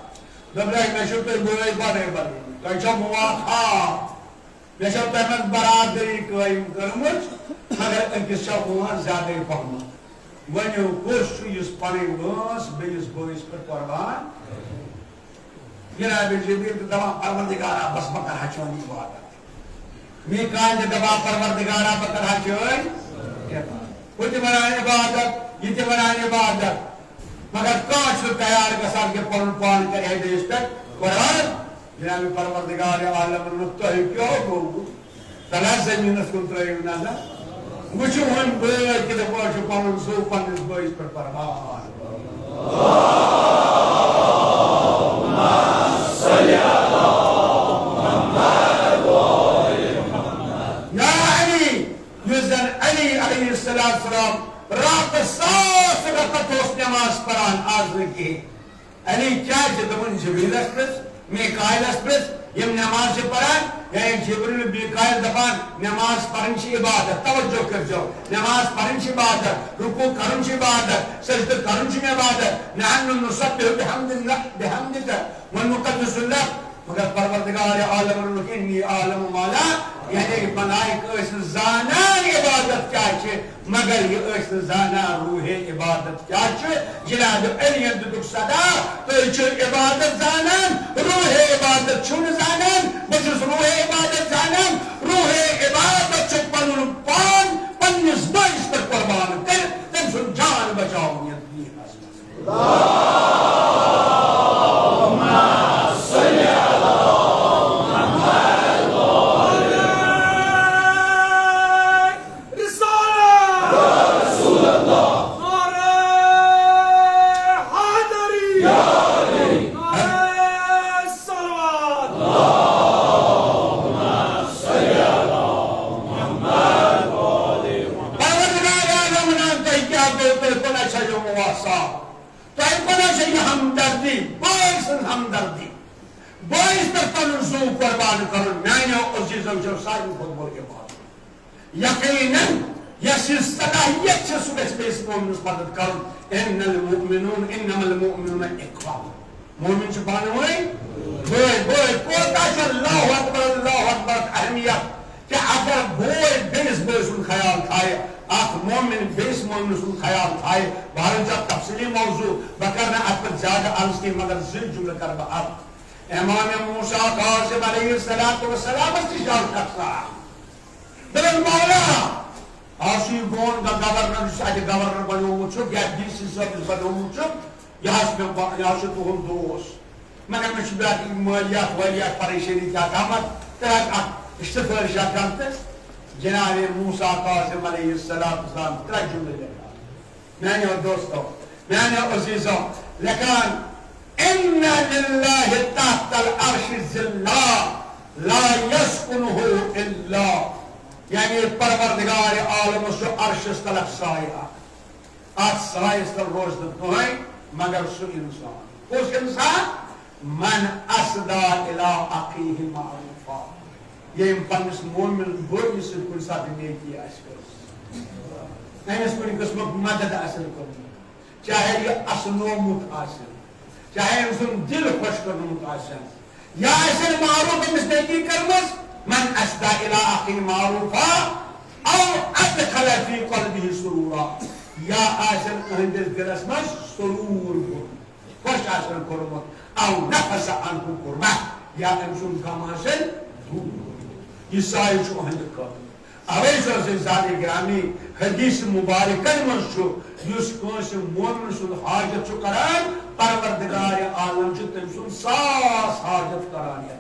دبرائی میں شکر گوئی بڑے تو چھو مواقع میں چھو تحمد برادری قائم کرمت مگر انکس چھو مواقع زیادہ پڑھنا ونیو کس چھو اس پانی وانس بیس بویس پر قربان جناب جبریل دوا پروردگارہ بس مکر حچوانی بات میکائیل نے دبا پروردگارہ بکر حچوئی وہ تی بنائے عبادت یہ تی بنائے عبادت مگر کانچ تو تیار کسان کے پرن پان کر ہے دیش تک قرآن جناب پروردگار عالم المتحی کیوں گو تلاش زمین اس کنتر ایک نظر مجھو ہم بھائی کہ دبا چھو پانن سو پانن بھائیس پر پرمان صلی اللہ علی علیہ السلام رات ساس رکعت اس نماز پران آز لگی علی کیا دپن جبریلس پرس میکائیلس پرس یم نماز پران یعنی جبریل میکائیل دپان نماز پرن چھ عبادت توجہ کرجو نماز پرن چھ عبادت رکوع کرن چھ عبادت سجدہ کرن چھ عبادت نحن نسبح بحمدک ونقدس لک مگر پروردگار عالم انی عالم مالا یعنی ملائک اس زانان عبادت کیا چھ مگر یہ اس زانان روح عبادت کیا چھ جناب علی دک صدا تو چھ عبادت زانان روح عبادت چھن زانان بچس روح عبادت زانان روح عبادت چھ پنن پان پنس بائس پر قربان کر تم سن جان بچاؤ یقیناً یس صلاحیت سے سبس بیس مومنس مدد کرن ان المؤمنون انما المؤمنون اخوہ مومن چھ پانے ہوئی بوئے کوتا چھ اللہ اکبر اہمیت کہ اگر بوئے بیس بیسن خیال تھائے اخ مومن بیس مومن سن خیال تھائے بہرحال جب تفصیلی موضوع بکرنا اتر زیادہ عرض کی مگر زل جملہ کر بات امام موسیٰ قاسم علیہ السلام استشار کرتا دلن مولا آسی گون کا گورنر ساتھ گورنر بنو مچھو یا ڈی سی سروس بنو مچھو یہاں سے تو ہم دوست مگر میں شبیاتی مالیات والیات پریشانی کیا کامت ترک اشتفار شاہ کرتے جناب موسیٰ قاسم علیہ السلام ترک جملے لگا میں نے دوستوں میں نے عزیزوں لیکن ان للہ تحت العرش ذلہ لا يسكنه الا یعنی پروردگار عالم سو عرش استلق سایہ آت سایہ استل روز دتوئی مگر سو انسان اس انسان من اسدا الى اخیہ معروفا یہ پنس مومن بوئی سے کل ساتھ نیکی آسکر نہیں اس کوئی قسمت مدد حاصل کرنے چاہے یہ اسنومت حاصل چاہے انسان دل خوش کرنمت حاصل یا ایسے معروف امس نیکی کرمس من اسدا الى اخی معروفا او ادخل فی قلبه سرورا یا آسن اہندس دلس مش سرور خوش آسن کرمت او نفس عنکو کرمت یا انسان کام آسن دور یہ سائل چھو اہند کرمت اویسر سے زادی گرامی حدیث مبارکن من چھو یس کونس مومن سن حاجت چھو کران پروردگار عالم چھو تم سن ساس حاجت کران یا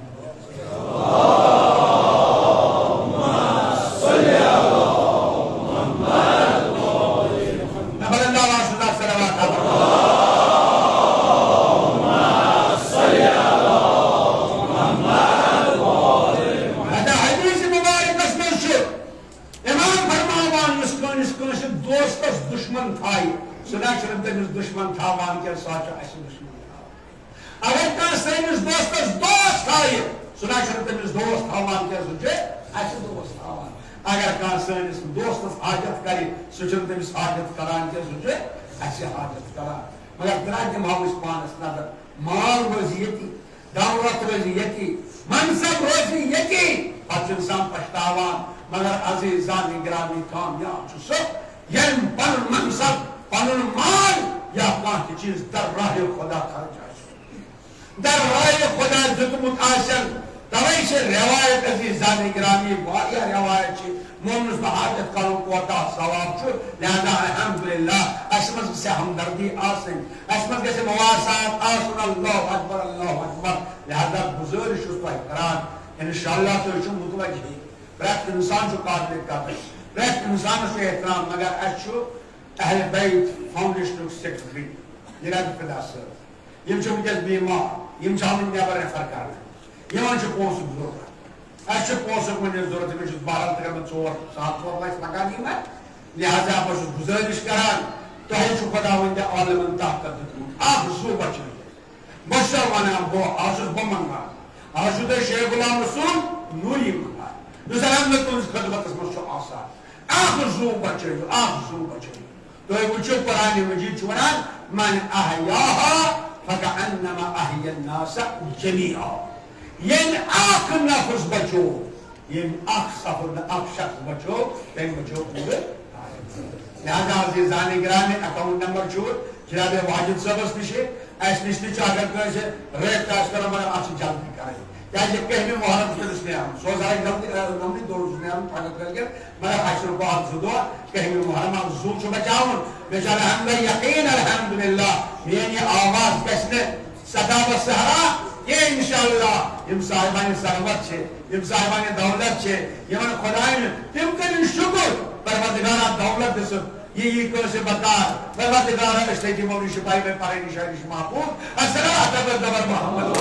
دشمن تھاوان کیا ساچا ایسے دشمن تھاوان اگر کان سینس دوستس دوست تھائے سنا چھر تمس دوست تھاوان کیا سوچے ایسے دوست تھاوان اگر کان سینس دوستس حاجت کرے سوچن تمس حاجت کران کیا سوچے ایسے حاجت کران مگر درا دماغ اس پانس نظر مال روزی یتی دولت روزی یتی منصب روزی یتی پتہ انسان پچھتاوان مگر عزیزان گرامی کامیاب چھو سب یم پن منصب پنن مال یا کانٛہہ تہِ چیٖز در راہ خدا خرچ آسن در راہ خدا دیُتمُت آسن توے چھِ روایت عزیزان گرامی واریاہ روایت چھِ مومنس بہ حاجت کرُن کوتاہ ثواب چھُ لہذا الحمدللہ اسہِ منٛز گژھِ ہمدردی آسٕنۍ اسہِ منٛز گژھِ مواسات آسُن اللہ اکبر لہذا گزٲرِش چھُس تۄہہِ کران انشاءاللہ تُہۍ چھِو متوجہ پرٛٮ۪تھ اِنسان چھُ قابلِ قدر پرٛٮ۪تھ اِنسانس چھُ احترام مگر اسہِ چھُ اہل بیت فاؤنڈیشن سیکرٹری جناب فدا صاحب یم ونکس بیمار یم نیبر ریفر کرنا پونسک ضرورت اس پونسک ون ضرورت تمہیں بہرحال تک 4-7 لچھ لگان لہذا بس گزارش کران تۄہہِ خداوندِ عالمن طاقت دیُتمُت اکھ زُو بچٲیِو بہٕ چھُسو ونان آز چھُس بہٕ منگان آز چھُو تۄہہِ شیخ غلام رسول نوٗری منگان یُس مےٚ تُہنٛدِس خدمتس منٛز چھُ آسان اکھ زُو بچٲیِو اکھ زُو بچٲیِو تُہۍ وٕچھِو قرآنِ مجیٖد چھُ ونان من احیاها فکأنما احیا الناس جمیعا ییٚمہِ اکھ نفس بچو ییٚمہِ اکھ شخص بچو تٔمۍ بچو پوٗرٕ لہذا عزیزان گرامی اکاؤنٹ نمبر چھُ جناب واجد صٲبس نِش اسہِ نِش تہِ چھُ اگر کٲنٛسہِ رٲبطہٕ آسہِ کران مگر اتھ چھِ جلدی کرٕنۍ کیازِ کٔہمہِ محرم چھُ نیران سُہ اوس جلدی نمنٕے دۄہ چھُس نیران پگہہ کٲلکٮ۪تھ مگر اسہِ چھُ بعد 2 دۄہ کٔہمہِ محرم اکھ زُو چھُ بچاوُن مےٚ چھُ الحمدُللہ یقیٖن الحمدُللہ میٲنۍ یہِ آواز گژھِ نہٕ سدابت صحرا کینٛہہ انشاءاللہ یم صاحبانہِ ثروت چھِ یم صاحبانہِ دولت چھِ یمن خۄدایَن تِم کٔرِنۍ شُکر پروردگارا دولت دِژٕکھ یہِ کٲنٛسہِ بکار پروردگارا أسۍ تھٲے تِمو نِش پاے پریشٲنی نِش محفوٗظ الصلوۃ والسلام محمد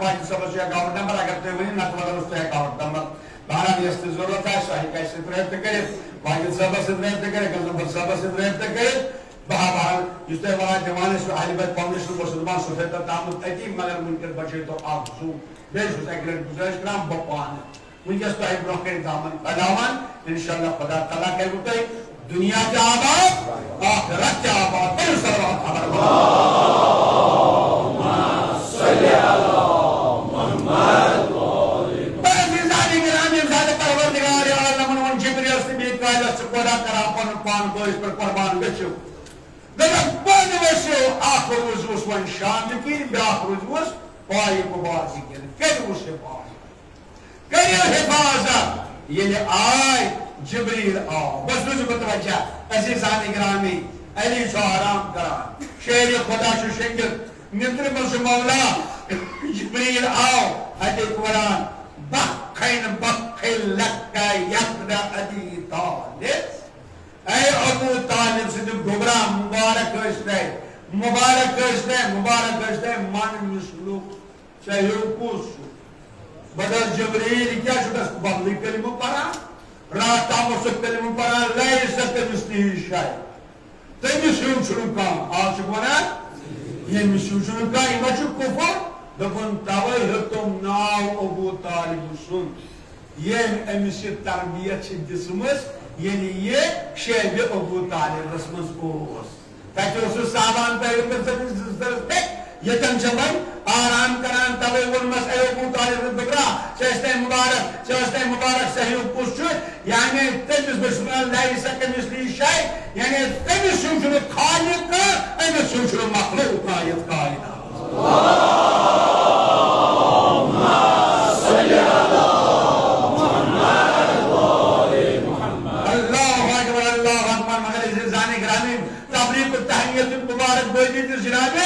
واجد صٲبس چھُ اکاؤنٹ نمبر اگر تُہۍ ؤنِو نتہٕ ونو أسۍ تۄہہِ اکاؤنٹ نمبر بہرحال یۄس تہِ ضروٗرت آسہِ سۄ ہیٚکہِ اَسہِ سۭتۍ رٲبطہٕ کٔرِتھ واجد صٲبس سۭتۍ رٲبطہٕ کٔرِتھ غلظفر صٲبس سۭتۍ رٲبطہٕ کٔرِتھ بہرحال یُس تۄہہِ ونان دِوان ٲسِو اہلِ بیت فاوُنڈیشن اوس دپان سُہ تھٲیتو تامُت أتی مگر وٕنکیٚس بچٲیتو اکھ زُو بیٚیہِ چھُس اکہِ لٹہِ گُزٲرِش کران بہٕ پانہٕ وٕنکیٚس تۄہہِ برونٛہہ کَنہِ دامن بڑاوان انشاءاللہ خدا تعالیٰ کَرِوٕ تۄہہِ دُنیا تہِ آباد آخرت تہِ آباد کٔرِو پان بٲیِس پٮ۪ٹھ قۄربان گٔژھِو دَپان پانہٕ ؤسِو اکھ روٗزوُس وۄنۍ شامہِ کِنۍ بیٛاکھ روٗزوُس پایہِ مُبارکہِ کِنۍ کٔرۍوُس حِفاظت کٔرِو حِفاظت ییٚلہِ آے جبریٖل آو بس روٗزِو متوجہ عزیٖزانہِ گرامی علی چھُ آرام کران شیرِ خۄدا چھُ شٔنگِتھ نِندرِ منٛز چھُ مولا جبریٖل آو اَتیٚتھ وَنان بخل لَکَ یَبْنَ أبی طالب اے ابو طالب سٕنٛدِ گوبرا مُبارک ٲسۍ تۄہہِ من مِثلُک ژےٚ ہیوٗ کُس چھُ بدل جبریٖل کیٛاہ چھُ تَس بدلٕے کلمہٕ پران راتھ تام اوس سُہ کلمہٕ پران لیسَ کٔمِسلِہی شَیء تٔمِس ہیوٗ چھُنہٕ کانٛہہ آز چھُکھ ونان ییٚمِس ہیوٗ چھُنہٕ کانٛہہ یہِ ما چھُ کُفر دوٚپُن تَوَے ہیوٚتُم ناو ابو طالب سُنٛد ییٚمۍ أمِس یہِ تربیت چھِ دِژمٕژ ییٚلہِ یہِ شیبہِ ابو طالبس منٛز اوس تتہِ اوسُس سامان پٔرِتھ ییٚتٮ۪ن چھِ وۄنۍ آرام کران تَوَے ووٚنمَس اے ابو طالب بِگرا ژےٚ ٲسۍ تَے مُبارک ژےٚ ہیوٗ کُس چھُ یعنی تٔمِس بہٕ چھُس وَنان لیسَ کٔمِسلِہی شَیء یعنی تٔمِس ہیوٗ چھُنہٕ خالق کانٛہہ أمِس ہیوٗ چھُنہٕ مخلوق کانٛہہ یَتھ کائناتس جناب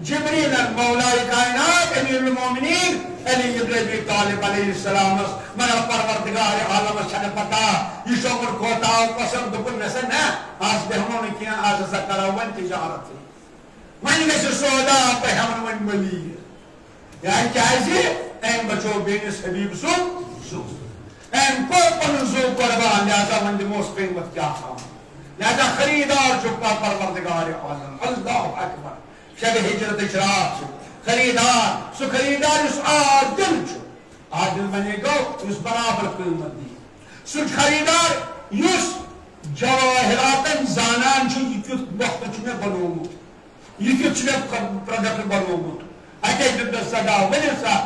جبریل مولائے کائنات امیر المومنین علی ابن ابی طالب علیہ السلام مگر پروردگار عالم چھنہ پتہ یہ شوگر کوتاو پسند دپن نسا نا آج بہمو نہ کیا آج ہسا کرو ون تجارت ون گژھِ سودا بہمن ون ملیر یعنی کیازِ أمۍ بچو بیٚنِس حبیب سُنٛد زُو أمۍ کوٚر پنُن زُو قۄربان لہذا ون دِموس قۭمت کیٛاہ تھاوُن لہذا خریدار چھُ پروردگار عالم اللہ اکبر شب ہجرتٕچ رات چھِ خریدار سُہ خریدار یُس عادل چھُ عادل بنے گوٚو یُس برابر قۭمت دی سُہ خریدار یُس جوٲہراتن زانان چھُ یہِ کیُتھ وقت چھُ مےٚ بنوومُت یہِ کیُتھ چھُ مےٚ پروڈکٹ بنوومُت اتے دیُت مےٚ صدا ؤنِو سا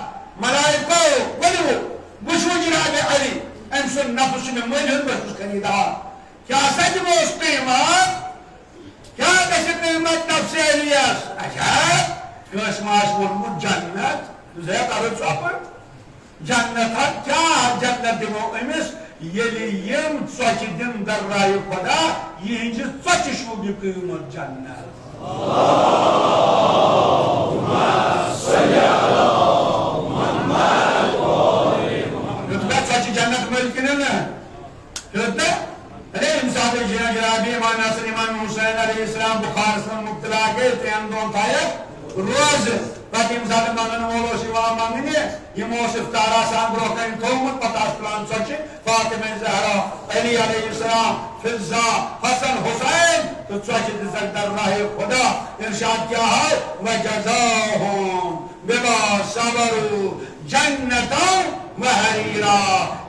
ملائکو ؤنِو وٕچھِو جناب علی أمۍ سُنٛد نفس چھُ مےٚ مٔلۍ ہیوٚت بہٕ چھُس خریدار کیٛاہ سا دِموس قۭمت کیٛاہ گژھِ قۭمت نفسِ علیَس اچھا کٲنٛسہِ ما آسہِ ووٚنمُت جنت زے کرو ژۄپہٕ جنت ہا کیٛاہ جنت دِمو أمِس ییٚلہِ یِم ژۄچہِ دِن دررایہِ خۄدا یِہنٛزِ ژۄچہِ شوٗبہِ قۭمت جنت ژۄچہِ جنت مٔلۍ کِنہٕ نہٕ ہیوٚت نہ ارے امہِ ساتہٕ جناب امام حسن امام حسین علیہ السلام بُخارس منٛز مُبتلا گٔے 3 دۄہن تھایکھ روزٕ پتہٕ ییٚمہِ ساتہٕ منگن يموس افتارا سان بروكين تومت پتاس پلان سوچے فاطمہ زہرا علی علیہ السلام فضا حسن حسین تو سوچے دزک در راہ خدا ارشاد کیا ہے وجزاہم بما صبروا جنتا وحریرا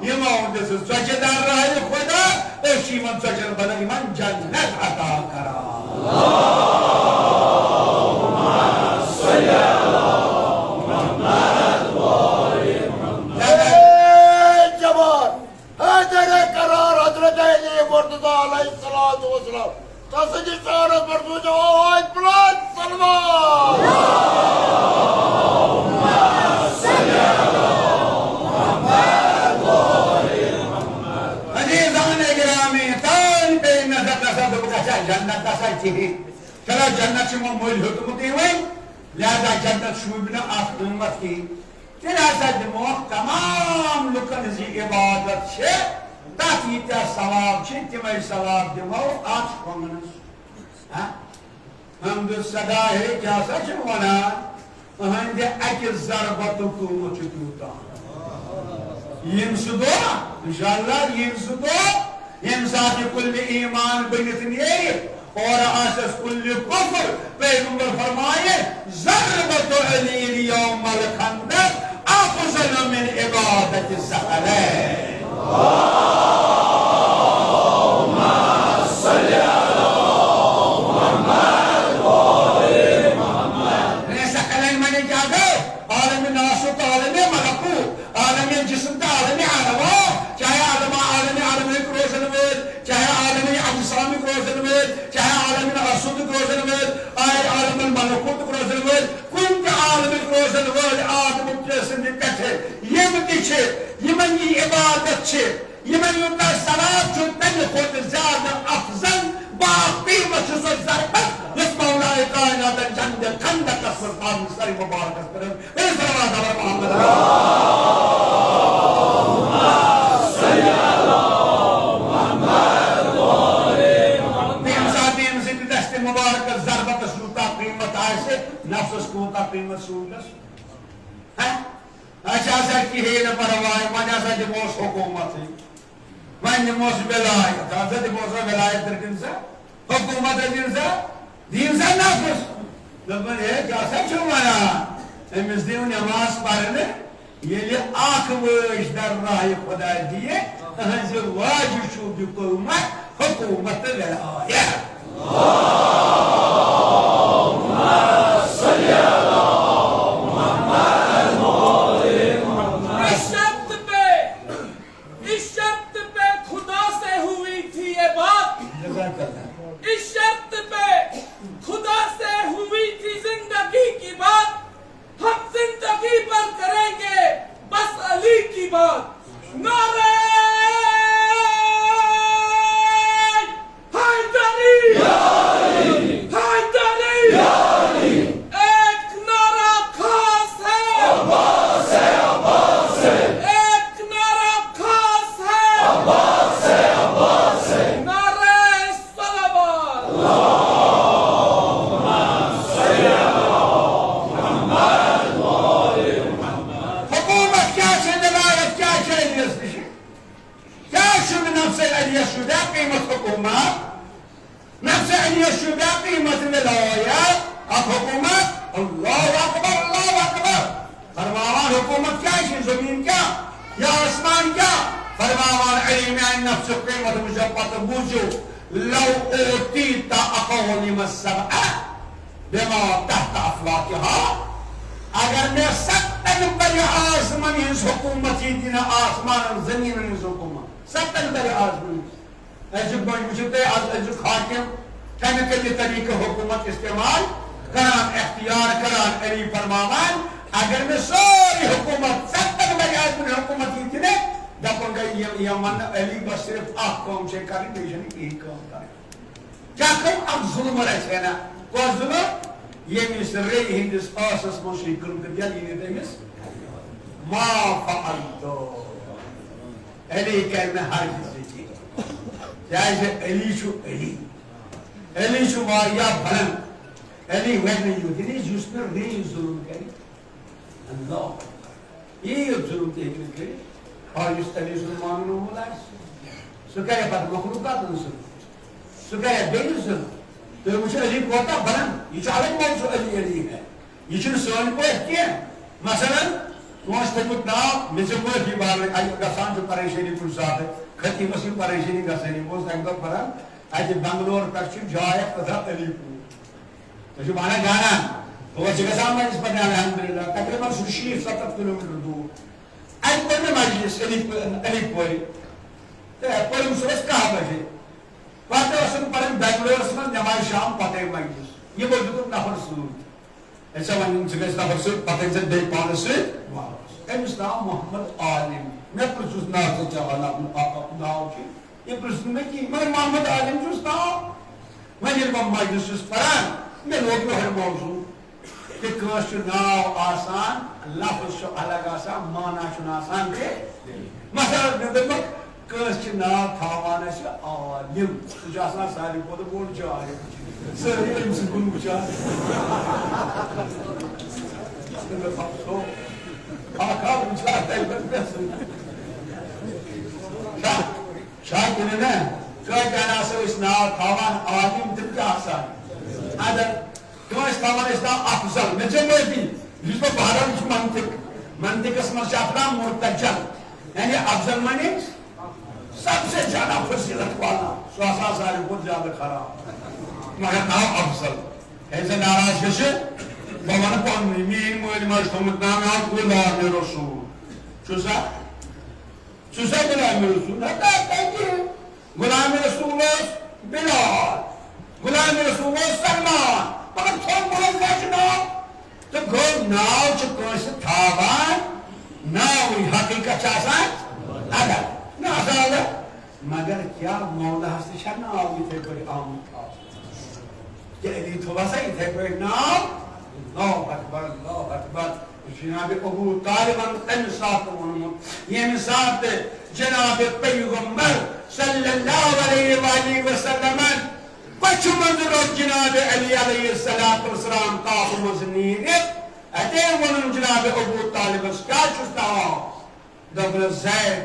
یمون دس سوچے در راہ خدا اوشی من سوچے بدل من جنت عطا کرا اللہم صلی اللہ مرتضی علیہ الصلوۃ والسلام تصدیق شہادت پر سوچو آواز بلند سلمان اللہم صلی علی محمد وآل محمد عزیزان گرامی تان بے نظر نصد بکشا جنت نصد چیزی چلا جنت شما مولی حکمتی ہوئی لہذا جنت شوبنا آخ امت کی لہذا دموخ تمام لکن زی عبادت شے تات یتیا ثواب چھ تمے ثواب دمو آج کونس ہم دو صدا ہے کیا سچ ونا ہن دے اک ضربت کو مچتوتا یم سدو انشاءاللہ یم سدو یم ساتھ کل ایمان بنت نہیں اور آسس کل کفر پیغمبر فرمائے ضربت علی اليوم الخندق افضل من عبادت الثقلین اللہم صلی علی محمد وآل محمد ثقلین مانے کیا گئے عالم ناسوت عالم ملکوت عالم جسم تا عالم علما چاہے عالم روشن وید چاہے عالم اجسام روشن وید چاہے عالم ارسود روشن وید آئے عالم ملکوت روشن وید کن عالم روشن وید آدم جسم کٹھے یہ بتیچے یمن یہ عبادت چھے یمن یمنا صلاة چھو تنی خود زیادہ افضل باقی وچھو ضربت اس مولا کائنات جنگ خندق سلطان سری مبارک اسپرم میرے صلوات علی محمد اللہم صلی علی محمد وآل محمد بیم ساتھ سے دست مبارک ضربت سلطہ قیمت آئے سے نفس سکوتا قیمت سلطہ اچھا سا کی ہے پروائی مجھا سا دموس حکومت ہے من دموس ولایت آسا دموس ولایت در دن سا حکومت در دن سا دین سا نفس لبن ہے کیا سا چھوانا امس دیو نماز پڑھنے یہ لئے آکھوش در راہ خدا دیئے ہنزر واجب شو بکومت حکومت ولایت اللہم صلی علی اس شرط پہ خدا سے ہوئی تھی زندگی کی بات ہم زندگی پر کریں گے بس علی کی بات نعرہ حیدری حیدری ایک نعرہ خاص ہے عباس ہے عباس ہے ایک نعرہ خاص ہے عباس ہے عباس ہے شدہ قیمت حکومت نفس علیہ شدہ قیمت ولایت اب حکومت اللہ اکبر فرماوان حکومت کیا ہے زمین کیا یا آسمان کیا فرماوان علی میں نفس قیمت مجبت بوجو لو اوتیتا اقونیم السبع بما تحت افلاکها اگر میں ستن بری آسمان ہنس حکومتی دینا آسمان زمین ہنس حکومت ستن بری آسمان ایسے بجھتے ایسے حاکم کہنے کے لئے طریقہ حکومت استعمال کران اختیار کران علی فرماوان اگر میں سوری حکومت ستن بری آسمان حکومتی دینے دکھوں گا یہ من علی بس صرف آخ قوم سے کاری بیشنی یہی قوم کاری کیا کم اب ظلم رہے نا کو ظلم یہ مصر رئی ہندس آسس مشری کرم کر دیا یہ دیمس ما فعلتو علی کہنا ہر کسی چیز جائے علی شو ماریا بھلن علی ویدن یو دینی جس پر نہیں ظلم کری اللہ یہ ظلم تہذیب کر اور اس علی سلمان وول سہ کرے پتہ مخلوقات سہ کرے بیس ظلم تو وچ علی کوتا بنان یہ الگ موضوع علی علی ہے یہ سن پہ کی مثلا وہاں تھوت ناو مے معافی بار گسان پریشانی کن سات خطیبس یہ پریشانی گسانی بہت اک دہ پھران اتہ بنگلور پہ جائے پتہ علی پور تھی ونان جانان اور گھان مجلس پہ الحمدللہ تقریباً 60-70 کلومیٹر دور ات پہ مجلس علی پور تو پرم صبح 10 بجے پتہ پڑھن بنگلورس من نماز شام پتہ مجلس یہ بول دیت نفر سوت ایسا ون گھس نفر سوت پتہ ژے بیٚیہِ پانس سۭتۍ واپس أمِس ناو محمد عالم مےٚ پرٛژھُس ناو ژےٚ کیٛاہ ناو چھُ یہِ پرٛژھ مےٚ کِہیٖنۍ مگر محمد عالم چھُس ناو وۄنۍ ییٚلہِ بہٕ مجلس چھُس پران مےٚ لوگ یِہوے موضوع کہ کٲنٛسہِ چھُ ناو آسان لفظ چھُ الگ آسان معنا چھُنہٕ آسان کینٛہہ مثلاً مےٚ دوٚپُکھ کٲنٛسہِ چھُ ناو تھاوان أسۍ عالم سُہ چھُ آسان ساروی کھۄتہٕ بوٚڑ جاہِل سٲری أمۍ سٕنٛدۍ کُن وٕچھان شاید کِنہٕ نہ کٲتیٛاہ ہسا أسۍ ناو تھاوان عالم تِم تہِ آسان اگر کٲنٛسہِ تھاوان أسۍ ناو افضل مےٚ ژےٚ معٲفی یُس بہٕ پران چھُ منطقس منٛز چھِ اکھ ناو مرتجل یعنی افضل معنی سب سے زیادہ فصیلت والا سُہ ہسا ساروی کھۄتہٕ زیادٕ خراب مگر ناو افضل ہے ژےٚ ناراض گژھِ بہٕ ونہٕ پننُے میٛٲنۍ مٲلۍ ماجہِ تھوٚمُت ناو مےٚ آو غلام رسوٗل چھُسا غلام رسوٗل غلام رسوٗل اوس بلال غلام رسوٗل اوس سلمان مگر تھوٚومُت ماجہِ ناو تہٕ گوٚو ناو چھُ کٲنٛسہِ تھاوان ناوٕے حقیٖقت چھِ آسان الگ نہ آسان الگ مگر کیٛاہ مولاہس تہِ چھا ناو یِتھٕے پٲٹھۍ آمُت کہ علی تھوٚو سا یِتھٕے پٲٹھۍ ناو اللہ اکبر جناب ابو طالبن تمہِ ساتہٕ ووٚنمُت ییٚمہِ ساتہٕ جناب پیغمبر صلی اللہ علیہ وآلہ وسلمن پچھِ منٛز روٚٹ جناب علی علیہ السلام تاپہٕ منٛز نیٖرِتھ اتے ووٚنُن جناب ابو طالبس کیٛاہ چھُس ناو دوٚپنس زید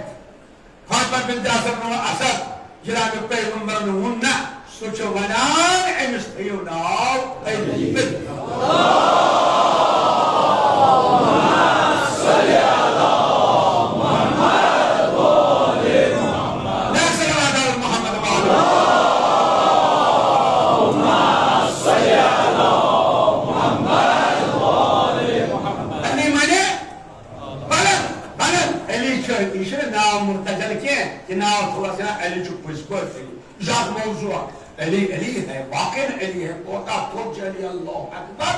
فاطمہ بنت اسد جناب پیغمبرن ووٚن نہ سُہ چھُ ونان أمِس تھٲیِو ناو علی ناو تھوڑا سا علی چھُ پٔزۍ پٲٹھۍ یہِ چھُ اکھ موضوع علی ہے واقعی علی ہے کوتاہ تھوٚد چھُ علی اللہ اکبر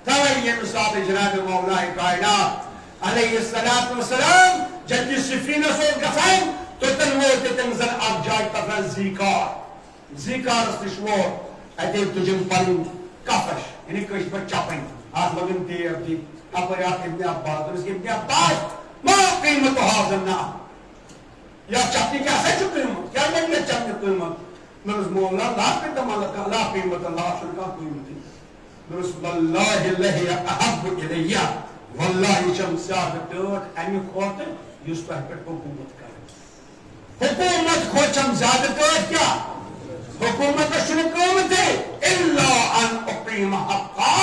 توے ییٚمہِ ساتہٕ جناب مولائے کائنات علیہ السلام جدِ صفیٖنس اوس گژھان توٚتن ووت تٔمۍ زن اکھ جاے تتھ ونان زیٖکارس نِش ووت اتے تُجِن پنٕنۍ کفش یعنی کٲشِر پٲٹھۍ چپٕنۍ اتھ لوگُن ٹیپ دِنۍ اپٲرۍ اکھ ابن عباس دوٚپُس ابن عباس ما قیٖمت حاضر نہ یا چپنی کیا سا چھُ قیٖمت کیا لگہِ چپنہِ قیٖمت مےٚ دوٚپُس مولا لا قیٖمت اللہ چھُنہٕ کانٛہہ قیٖمتٕے مےٚ دوٚپُس واللہ لہی احب الیہ واللہ چھم زیادٕ ٹٲٹھ امہِ کھۄتہٕ یُس تۄہہِ پٮ۪ٹھ حکوٗمت کرِ حکوٗمت کھۄتہٕ چھم زیادٕ ٹٲٹھ کیٛاہ حکوٗمتس چھُنہٕ قۭمتھٕے الا ان اقیٖم حقا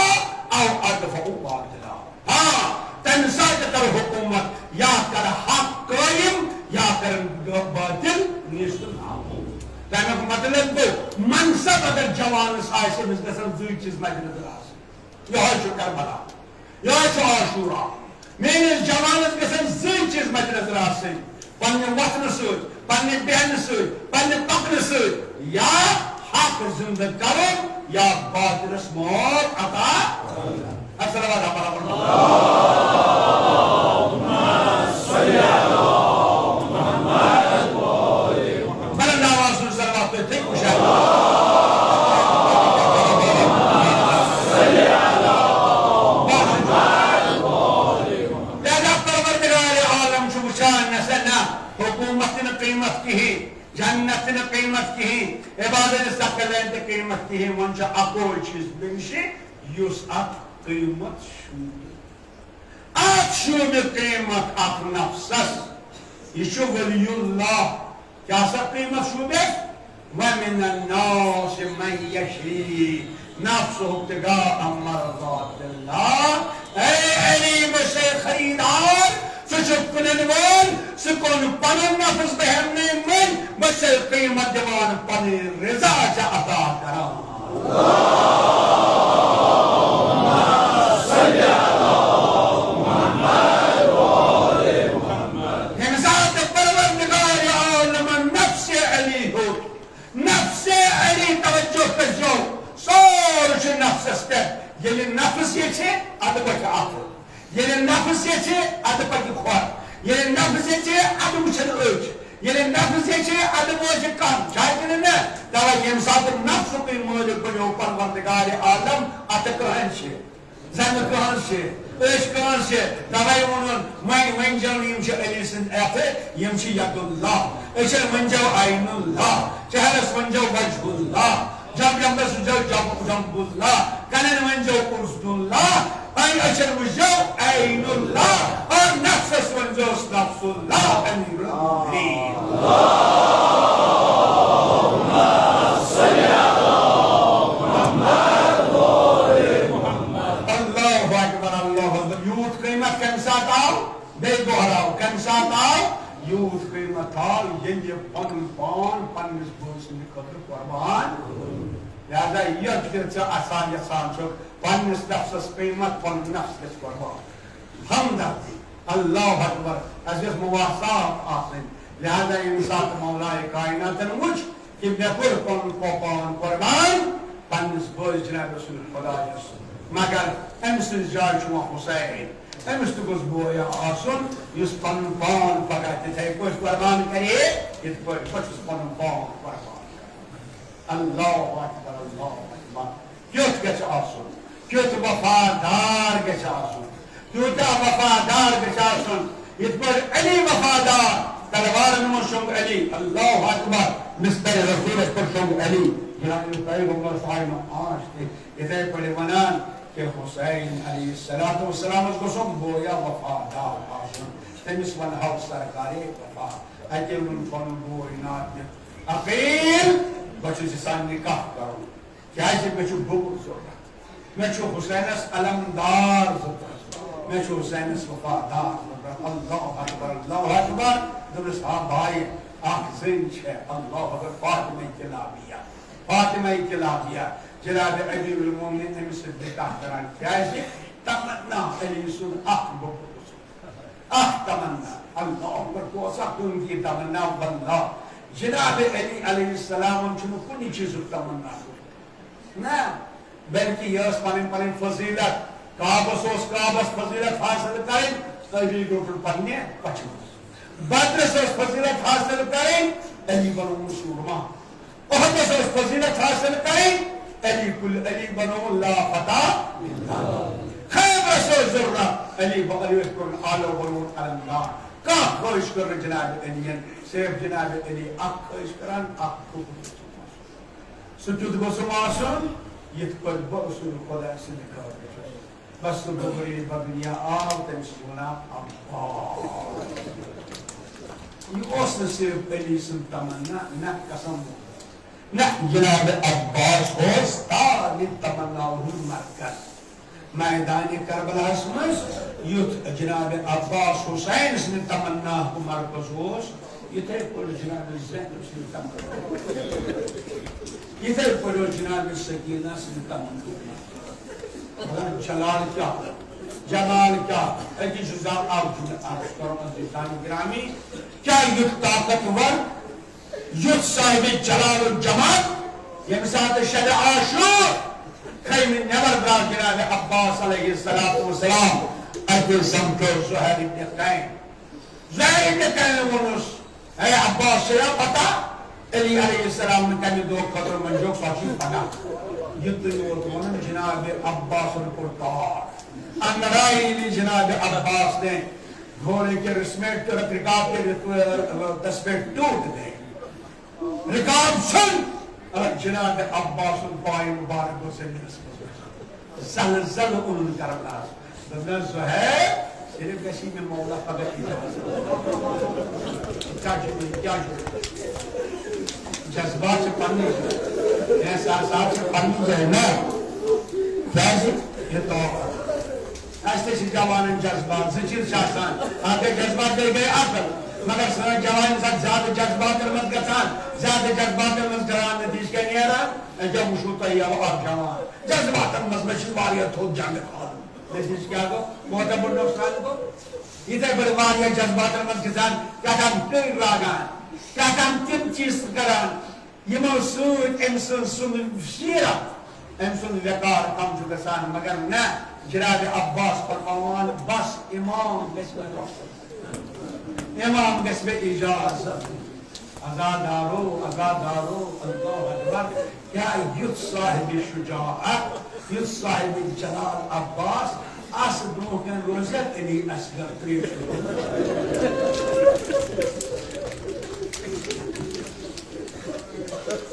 او ادفع باطلا ہاں تمہِ ساتہٕ کرٕ حکوٗمت یا کرٕ حق قٲیِم یا کرن باطل نیست نابود تمیُک مطلب گوٚو منصب اگر جوانس آسہِ أمِس گژھن زٕ چیٖز مدِ نظر آسٕنۍ یِہوے چھُ کربلا یِہوے چھُ عاشورا میٲنِس جوانس گژھن زٕ چیٖز مدِ نظر آسٕنۍ پننہِ وتھنہٕ سۭتۍ پننہِ بیہنہٕ سۭتۍ پننہِ پکنہٕ سۭتۍ یا حق زندٕ کرُن یا باطلس موت عطا جنت نہ قیمت کہین عبادت سکلین تے قیمت کہین ون چھ اکوئی چیز بنشی یس ات قیمت شوبی ات شوبی قیمت قیمت اخ نفسس یہ ولی اللہ کیا سا قیمت شوبس ومن الناس من یشری نفسه ابتغاء مرضات اللہ اے علی بشے خریدار سچکنن وول سکون پنن نفس بہمنے من بشے قیمت جوان پنی رضا چا عطا کران یلی نفس یہ چھے ادھ پکہ آخر یلی نفس یہ چھے ادھ پکہ خوار یلی نفس یہ چھے ادھ مچھن اوچ یلی نفس یہ چھے ادھ موجہ کام چاہے کنی نا دعوی یم ساتھ نفس کی موجہ بنیو پروردگار عالم اتھ کہن چھے زن کہن چھے ایش کہن چھے دعوی ونن وین جان یم چھے علی سند ایفے یم چھے ید اللہ ایشن منجو عین اللہ چہرس منجو وجہ اللہ جب بس جنب اللہ کنن ونجو قرصد اللہ این اچر وجو عین اللہ اور نفس ونجو نفس اللہ امیر المؤمنین اللہم صلی علی محمد اللہ اکبر اللہ اکبر یوت قیمت کم ساتھ آؤ بے دوہراؤ کم ساتھ آؤ یوت قیمت آؤ یہ پن پان پنس بوسن خطر قربان لہذا یہ پھر آسان یسان چھو پنس نفسس قیمت پن نفس کس قربان ہمدردی اللہ اکبر عزیز مواسات آسن لہذا انسان مولا کائنات وچ کہ میں پر پن کو پان قربان پنس بوز جناب رسول خدا یسن مگر امس جائے چھو حسین امس تو گز بویا آسن یس پن پان فقط تھے کچھ قربان کرے یہ کچھ پن پان قربان اللہ اکبر اللہ اکبر کیوت گچ آسن کیوت وفادار گچ آسن کیوتا وفادار گچ آسن یہ پر علی وفادار تلوار نمون شنگ علی اللہ اکبر مستر رسول پر شنگ علی جناب پیغمبر صاحب آش تھے ادھے پڑے ونان کہ حسین علیہ السلام اس کو سب بویا وفادار آسن تمس ون ہاو سرکاری وفا اجل ان فن بوئی نات اقیل بچو جسان نکاح کرو کیا ہے میں چھو بھوک ضرورت میں چھو حسینس علمدار ضرورت میں چھو حسینس وفادار ضرورت اللہ اکبر در صاحب بھائی آنکھ زن چھے اللہ اکبر فاطمہ کلابیہ جناب علی المومنین نے سے نکاح کران کیا ہے تمنا علی سن تمنا اللہ اکبر کو سکتون کی تمنا واللہ جناب علی علیہ السلام چھنو کنی چیز تمنا نا بلکہ یہ پن فضیلت کعبس فضیلت حاصل کریں علی ڈوٹل پننے پچمس بدرس فضیلت حاصل کریں علی بنو سورما احدس فضیلت حاصل کریں علی بنو لا فتح خیبر ذرہ علی کرن آلو بنو اللہ کا خوش کر جناب علی سیف جناب علی اک خوش کرن اک خوش سجود بسماسن یت پر برسول خدا سے نکال بس تو بغری بدنیا آو تمسونا اللہ یہ اس صرف علی سن تمنا نہ قسم نہ جناب عباس ہوستا تمنا مرکز میدان کربلا اسمس یت جناب عباس حسین سن تمنا مرکز ہوس یہ تھے پر جناب زین سن تمنا یہ تھے پر جناب سکینہ سن تمنا جلال کیا جمال کیا ایکی جزار آرجن آرشترم عزیزان گرامی کیا یک طاقتور یک صاحب جلال و جمال یہ مساعد شد آشور خیم نبر برا جناب عباس علیہ السلام ادل سمتر زہر ابن قیم زہر ابن قیم ونس اے عباس شیعہ پتا علی علیہ السلام نے کمی دو قدر منجوک ساچی پنا یتنور جناب عباس القرطار اندرائی لی جناب عباس نے گھوڑے کے رسمیٹ رکاب کے تسبیٹ ٹوٹ دے رکاب سن جناب عباس البائی مبارک سے زلزل ان کربلاس دنیا زہر صرف گسی میں مولا فقط کیا جذبات سے پڑھنی احساسات سے پڑھنی جائے نا فیض یہ تو ایسے سے جوان جذبات سے چیز شاہستان آتے جذبات دے گئے آخر مگر سر جوان ساتھ زیادہ جذبات کرمت گسان زیادہ جذبات کرمت گران نتیج کے نہیں رہا جب مشروطہ یا اور جوان جذبات کرمت میں شواریت ہو جنگ خان نتیج کیا گو موتا بڑھنا خان کو ادھر بڑھ واریہ جذبات کرمت گسان کیا کام تیر راگان کیا کام تیم چیز کران یہ موسود امسن سن شیرہ امسن وقار کم جو گسان مگر نہ جناب عباس فرمان بس امام قسم امام قسم اجازت ازادارو اللہ اکبر کیا یت صاحب شجاعت یت صاحب جلال عباس اس دوکن روزت علی اصغر تریش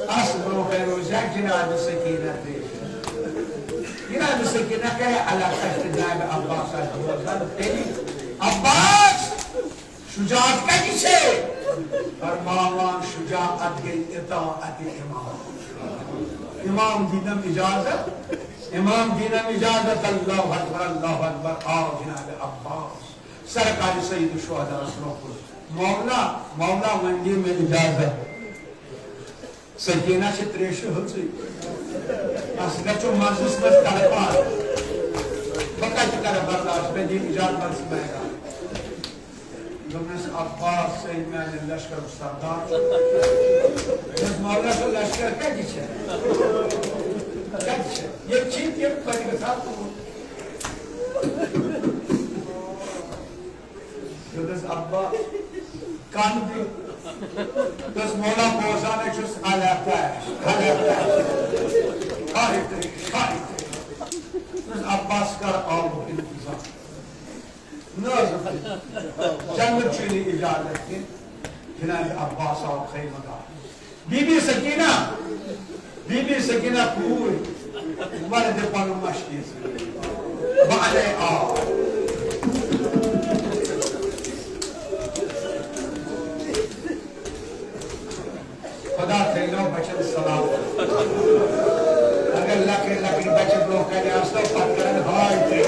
اس دوکن روزت جناب سکینہ تریش جناب سکینہ کہ علاقہ جناب عباس عباس شجاعت کا کسے فرمان شجاعت کے اطاعت امام امام دینم اجازت اللہ اکبر آؤ جناب عباس سرکار سید الشہداء رسول مولا منڈی میں اجازت سکینہ سے تریش ہوتی اصلا چو مجلس میں طلبات بقیت کر برداشت میں دین اجازت مرسی میں گا جمعیس عباس سید میں لشکر سردار جس مولا کو لشکر کیا جیچے یہ چیت یہ پڑی کے ساتھ جمعیس عباس کان دی جس مولا پوزانے چوس حالیتا ہے خالی جس عباس کر آو انتظام نازم جنگ چینی اجازت کی جناب عباس آو خیمہ دار بی بی سکینہ پوری مرد پانو مشکیز بعلے آو خدا تیلو بچن سلام اگر لکڑی بچن لوگ کہنے آستا پترن ہائی تے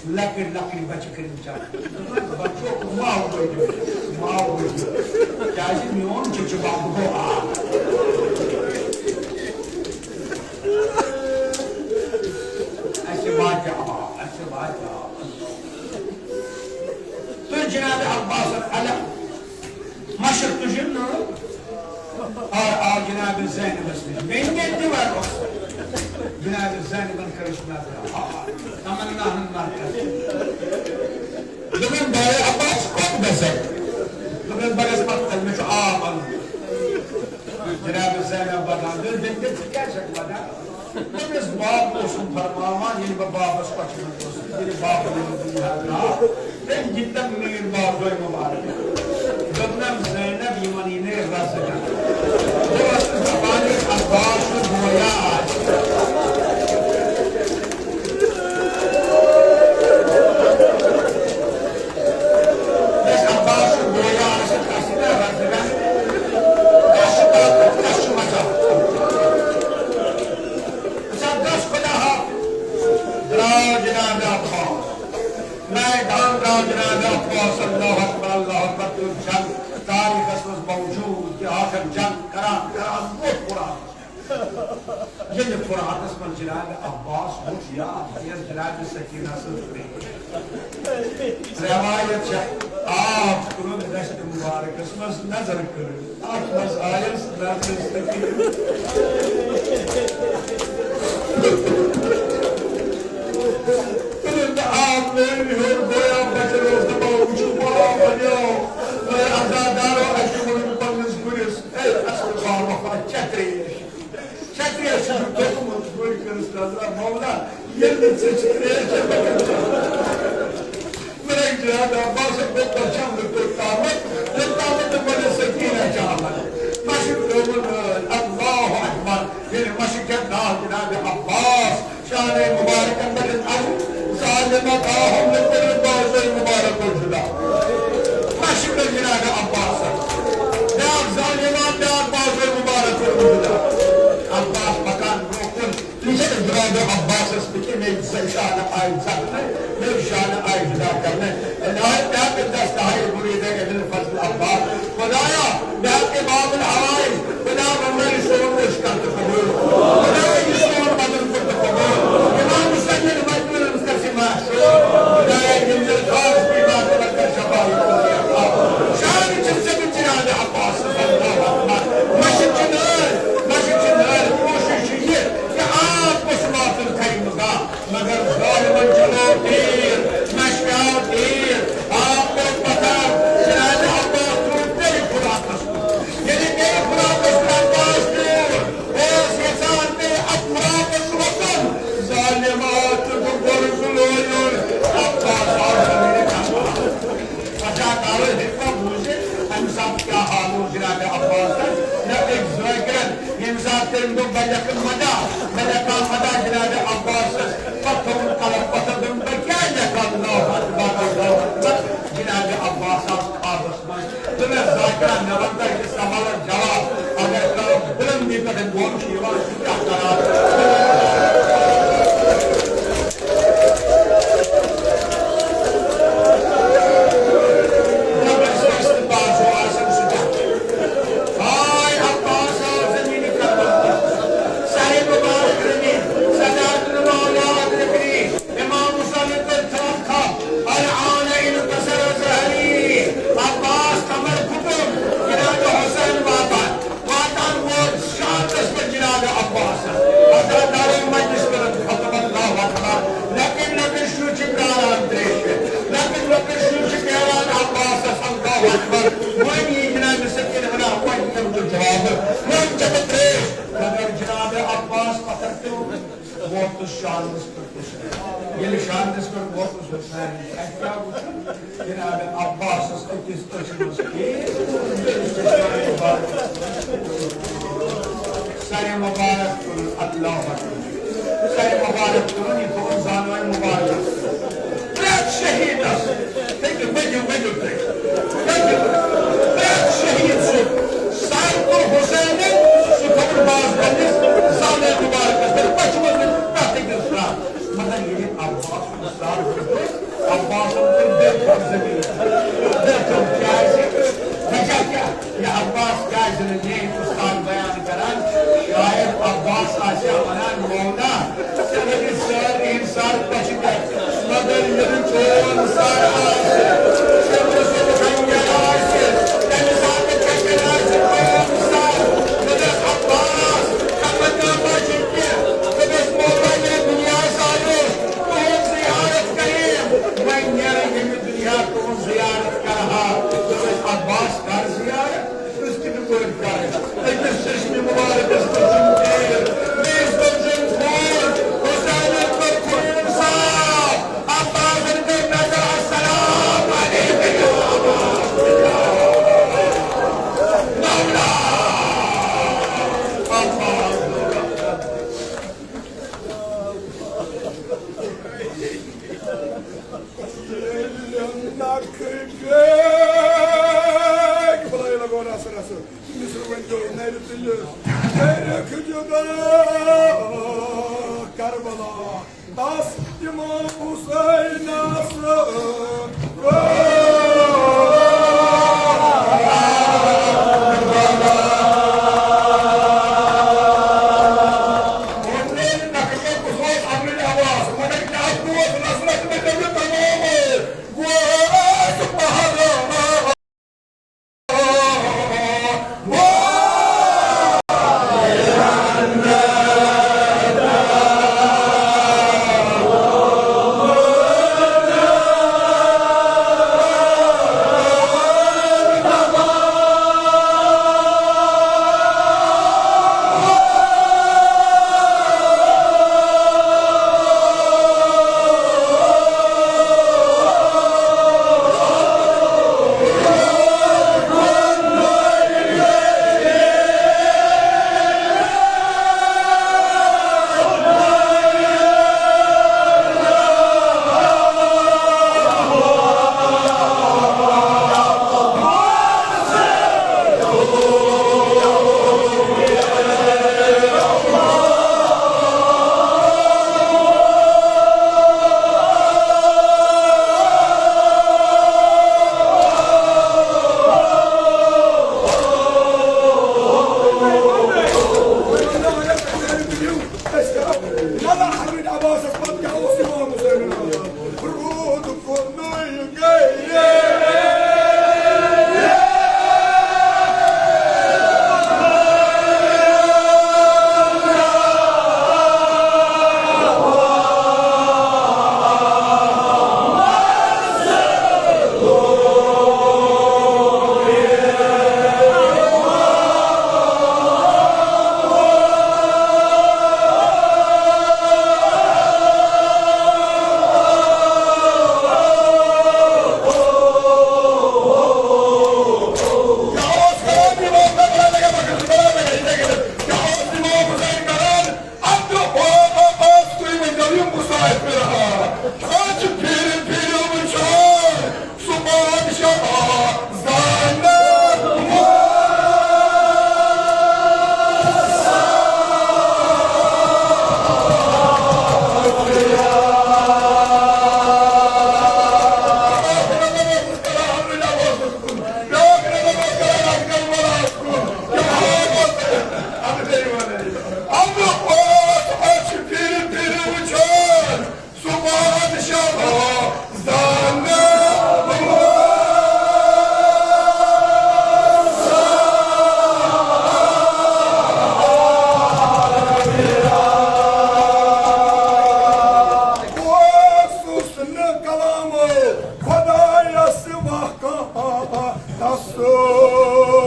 لکڑی بچ کریں چاہتے بچوں کو ماں ہوئی کیا جی میون چچو بابو کو ایسے بات تو جناب عباس علم مشرق تجھن اور جناب زینب اسمش میں نے دیوار وقت جناب زینب انکرشنا تمنا ہم مرکز لمن بارے عباس کون بسے لمن بارے اسمت میں جو آمن جناب زینب بدان دل بنتے تھے کیا شکل دا لمن اس باب کو سن فرمامان یعنی باب اس پچھ میں دوست یعنی باب نے دنیا دا تین جتن میر باب دوئی مبارک لمن زینب یمانی نے رس جانا دوست زبانی عباس گویا آج یہ فرات اس پر جناب عباس بوچ یاد یہ جناب سکینہ سلطنی روایت ہے آپ قرآن دشت مبارک اس میں نظر کریں آپ مز آئیس نظر سکینہ اللهم لكل الباز المبارك والجدع ما شكر جناب عباس داك ظالمان داك باز المبارك والجدع عباس مكان روكن ليش جناب عباس اسبكي من شان آي زخمه من شان آي جدا کرنے الہی داک دست آئی مرید ابن فضل عباس خدایا داک باب الحوائج خدا بمن شون مشکل قبول خدا يسون بدل كل قبول امام مسلم مجنون المستقسم محشور خدایا جنزل خاص بيبات بكر شفاي شان جنزل جناب عباس الله اكبر مشي جنال کوشش کہ آپ کو سماعت الکریم کا مگر ظالم جناب دیر مشکل دیر آپ کو پتا جناب عباس ٹوٹنے ہی خدا قسم یعنی میرے خدا قسم عباس دور اس انسان میں افراد الوطن ظالمات برزلون عباس اور میرے کام اچھا کارو حکمہ بوجھے ہم سب کیا حالو جناب عباس ہے نہ ایک زوگرن يمسات المدبر لكن مدى ملكا مدى جناب عباس فتح القلب فتح بكان يكاد الله أكبر الله جناب عباس قادس من تمہیں ذاکرہ نرمدہ کے سوال جواب اگر کرو بلندی پر گون شیوان شکریہ قرار یہ شاندس پر بہت حسین کیا جناب عباس اس کو کس تشخیص کی سر مبارک اللہ سر مبارک کرنی تو زانوان مبارک ترک شہید اس لیکن وجو ترک شہید سر کو حسین سکر باز بندس زانوان مبارک اس پر پچھوز مگر یہ عباس مصار ہوتے عباس کو دیکھو زمین دیکھو کیا ہے وجہ کیا یہ عباس کیا زندگی استاد بیان کران شاید عباس آسیا منان مولا چلے سر انسان پچھتے مگر یہ چون سار آسے چلے سے بھنگیا آسے چلے ساتھ کشکر آسے کون سار مگر عباس کمتا پچھتے مگر مولا نے دنیا تم زیارت کر رہا عباس کر زیارت اس کی بھی کوئی کر لیکن سشن مبارک اس کو جمدیر میز کو جمدور حسین کو خون صاحب عباس ان کے نظر السلام علیکم مولا Karbala, das İmam Hüseyin Nasr'ın علامو خدایا سوا کہاں تصور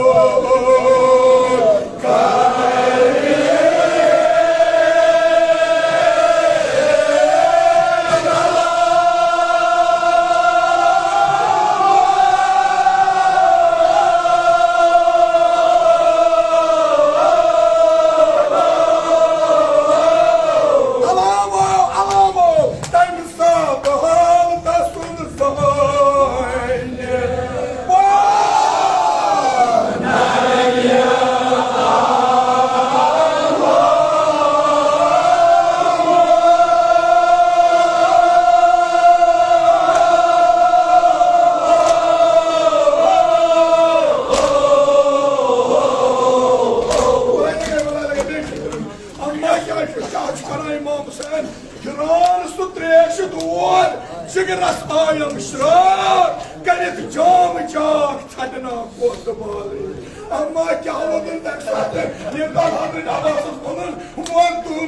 جگرس آیم شرار کرت جام چاک چھڑنا پوز بالی اما کیا ودن تک ساتھ یہ دل حضرت عباس بنن وانتون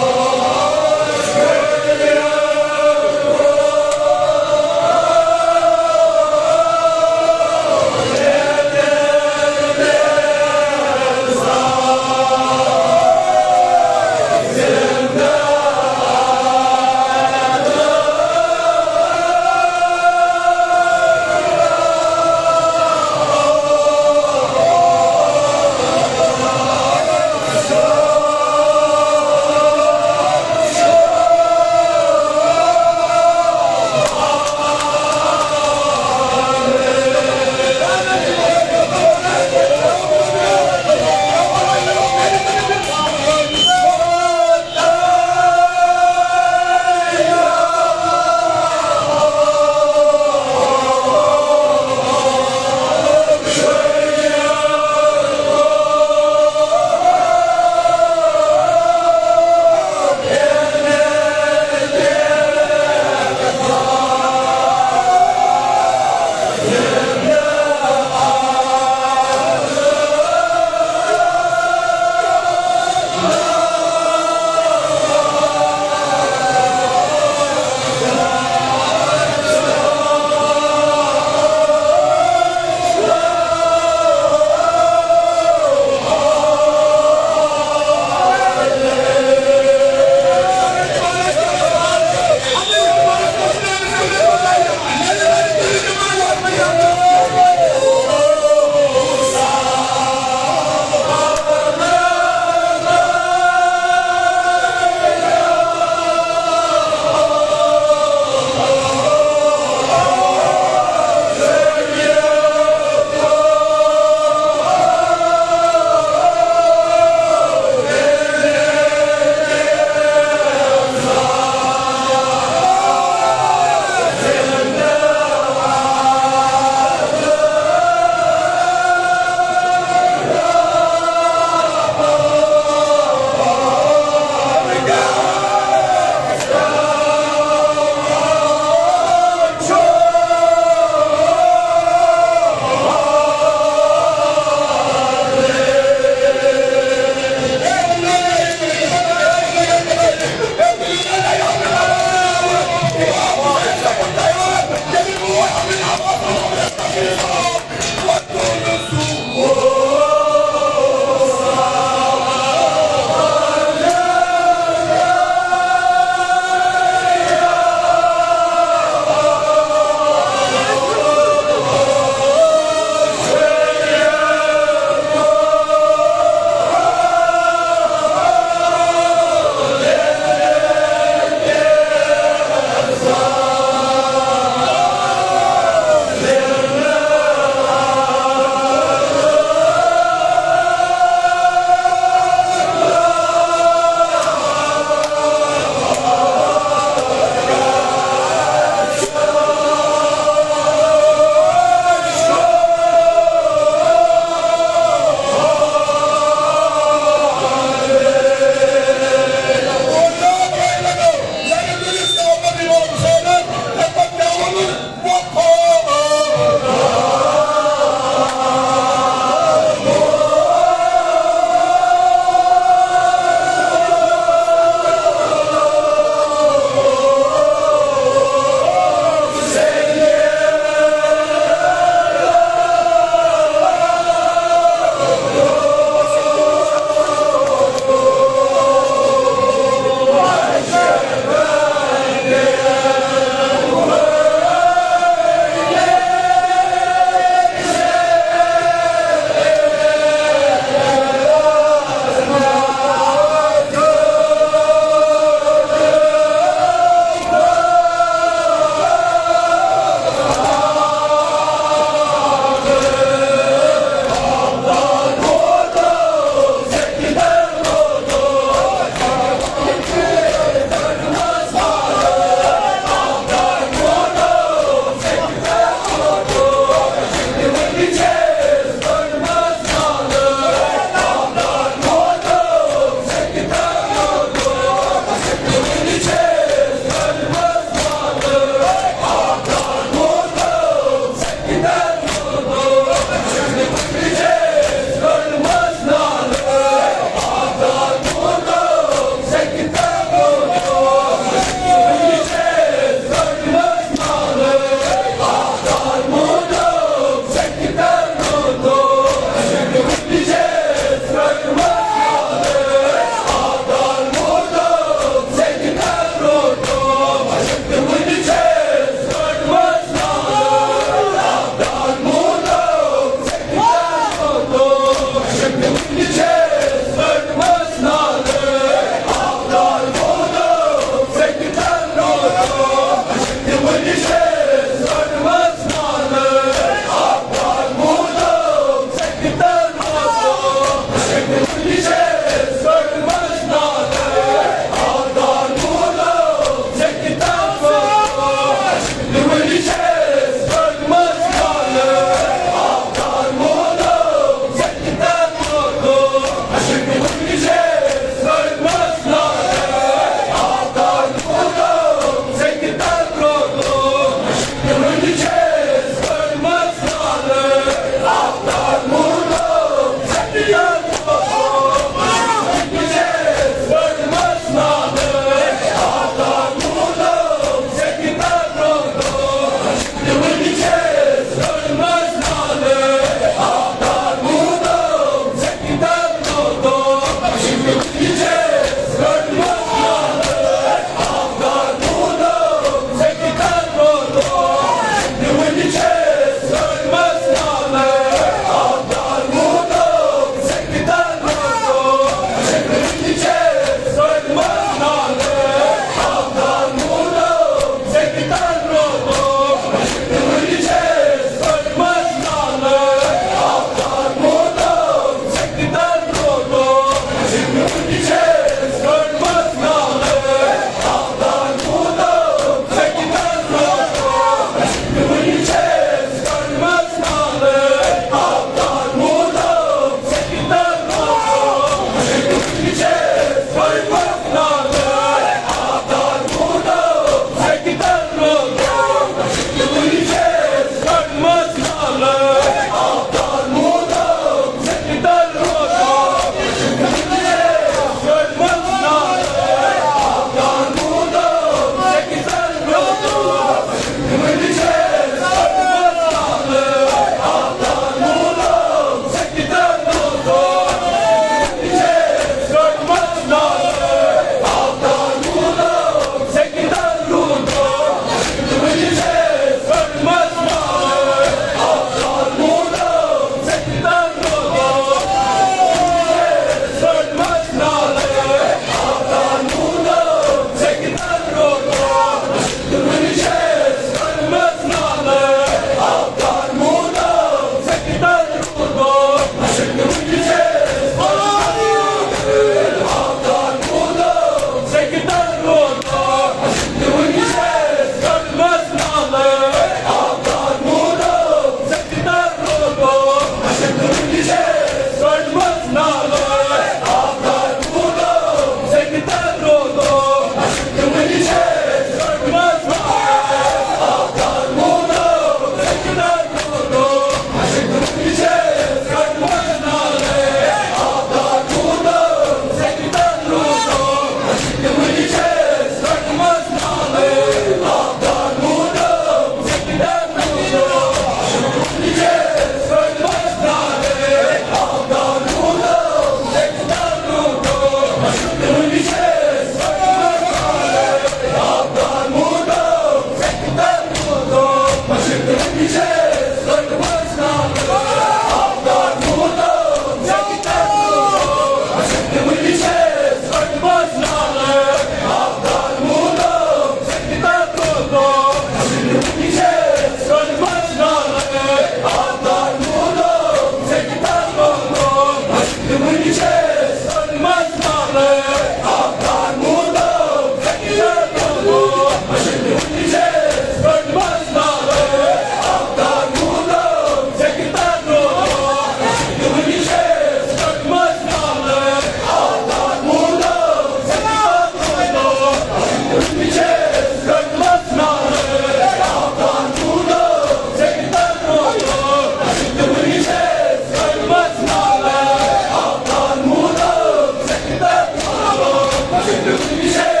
Şerif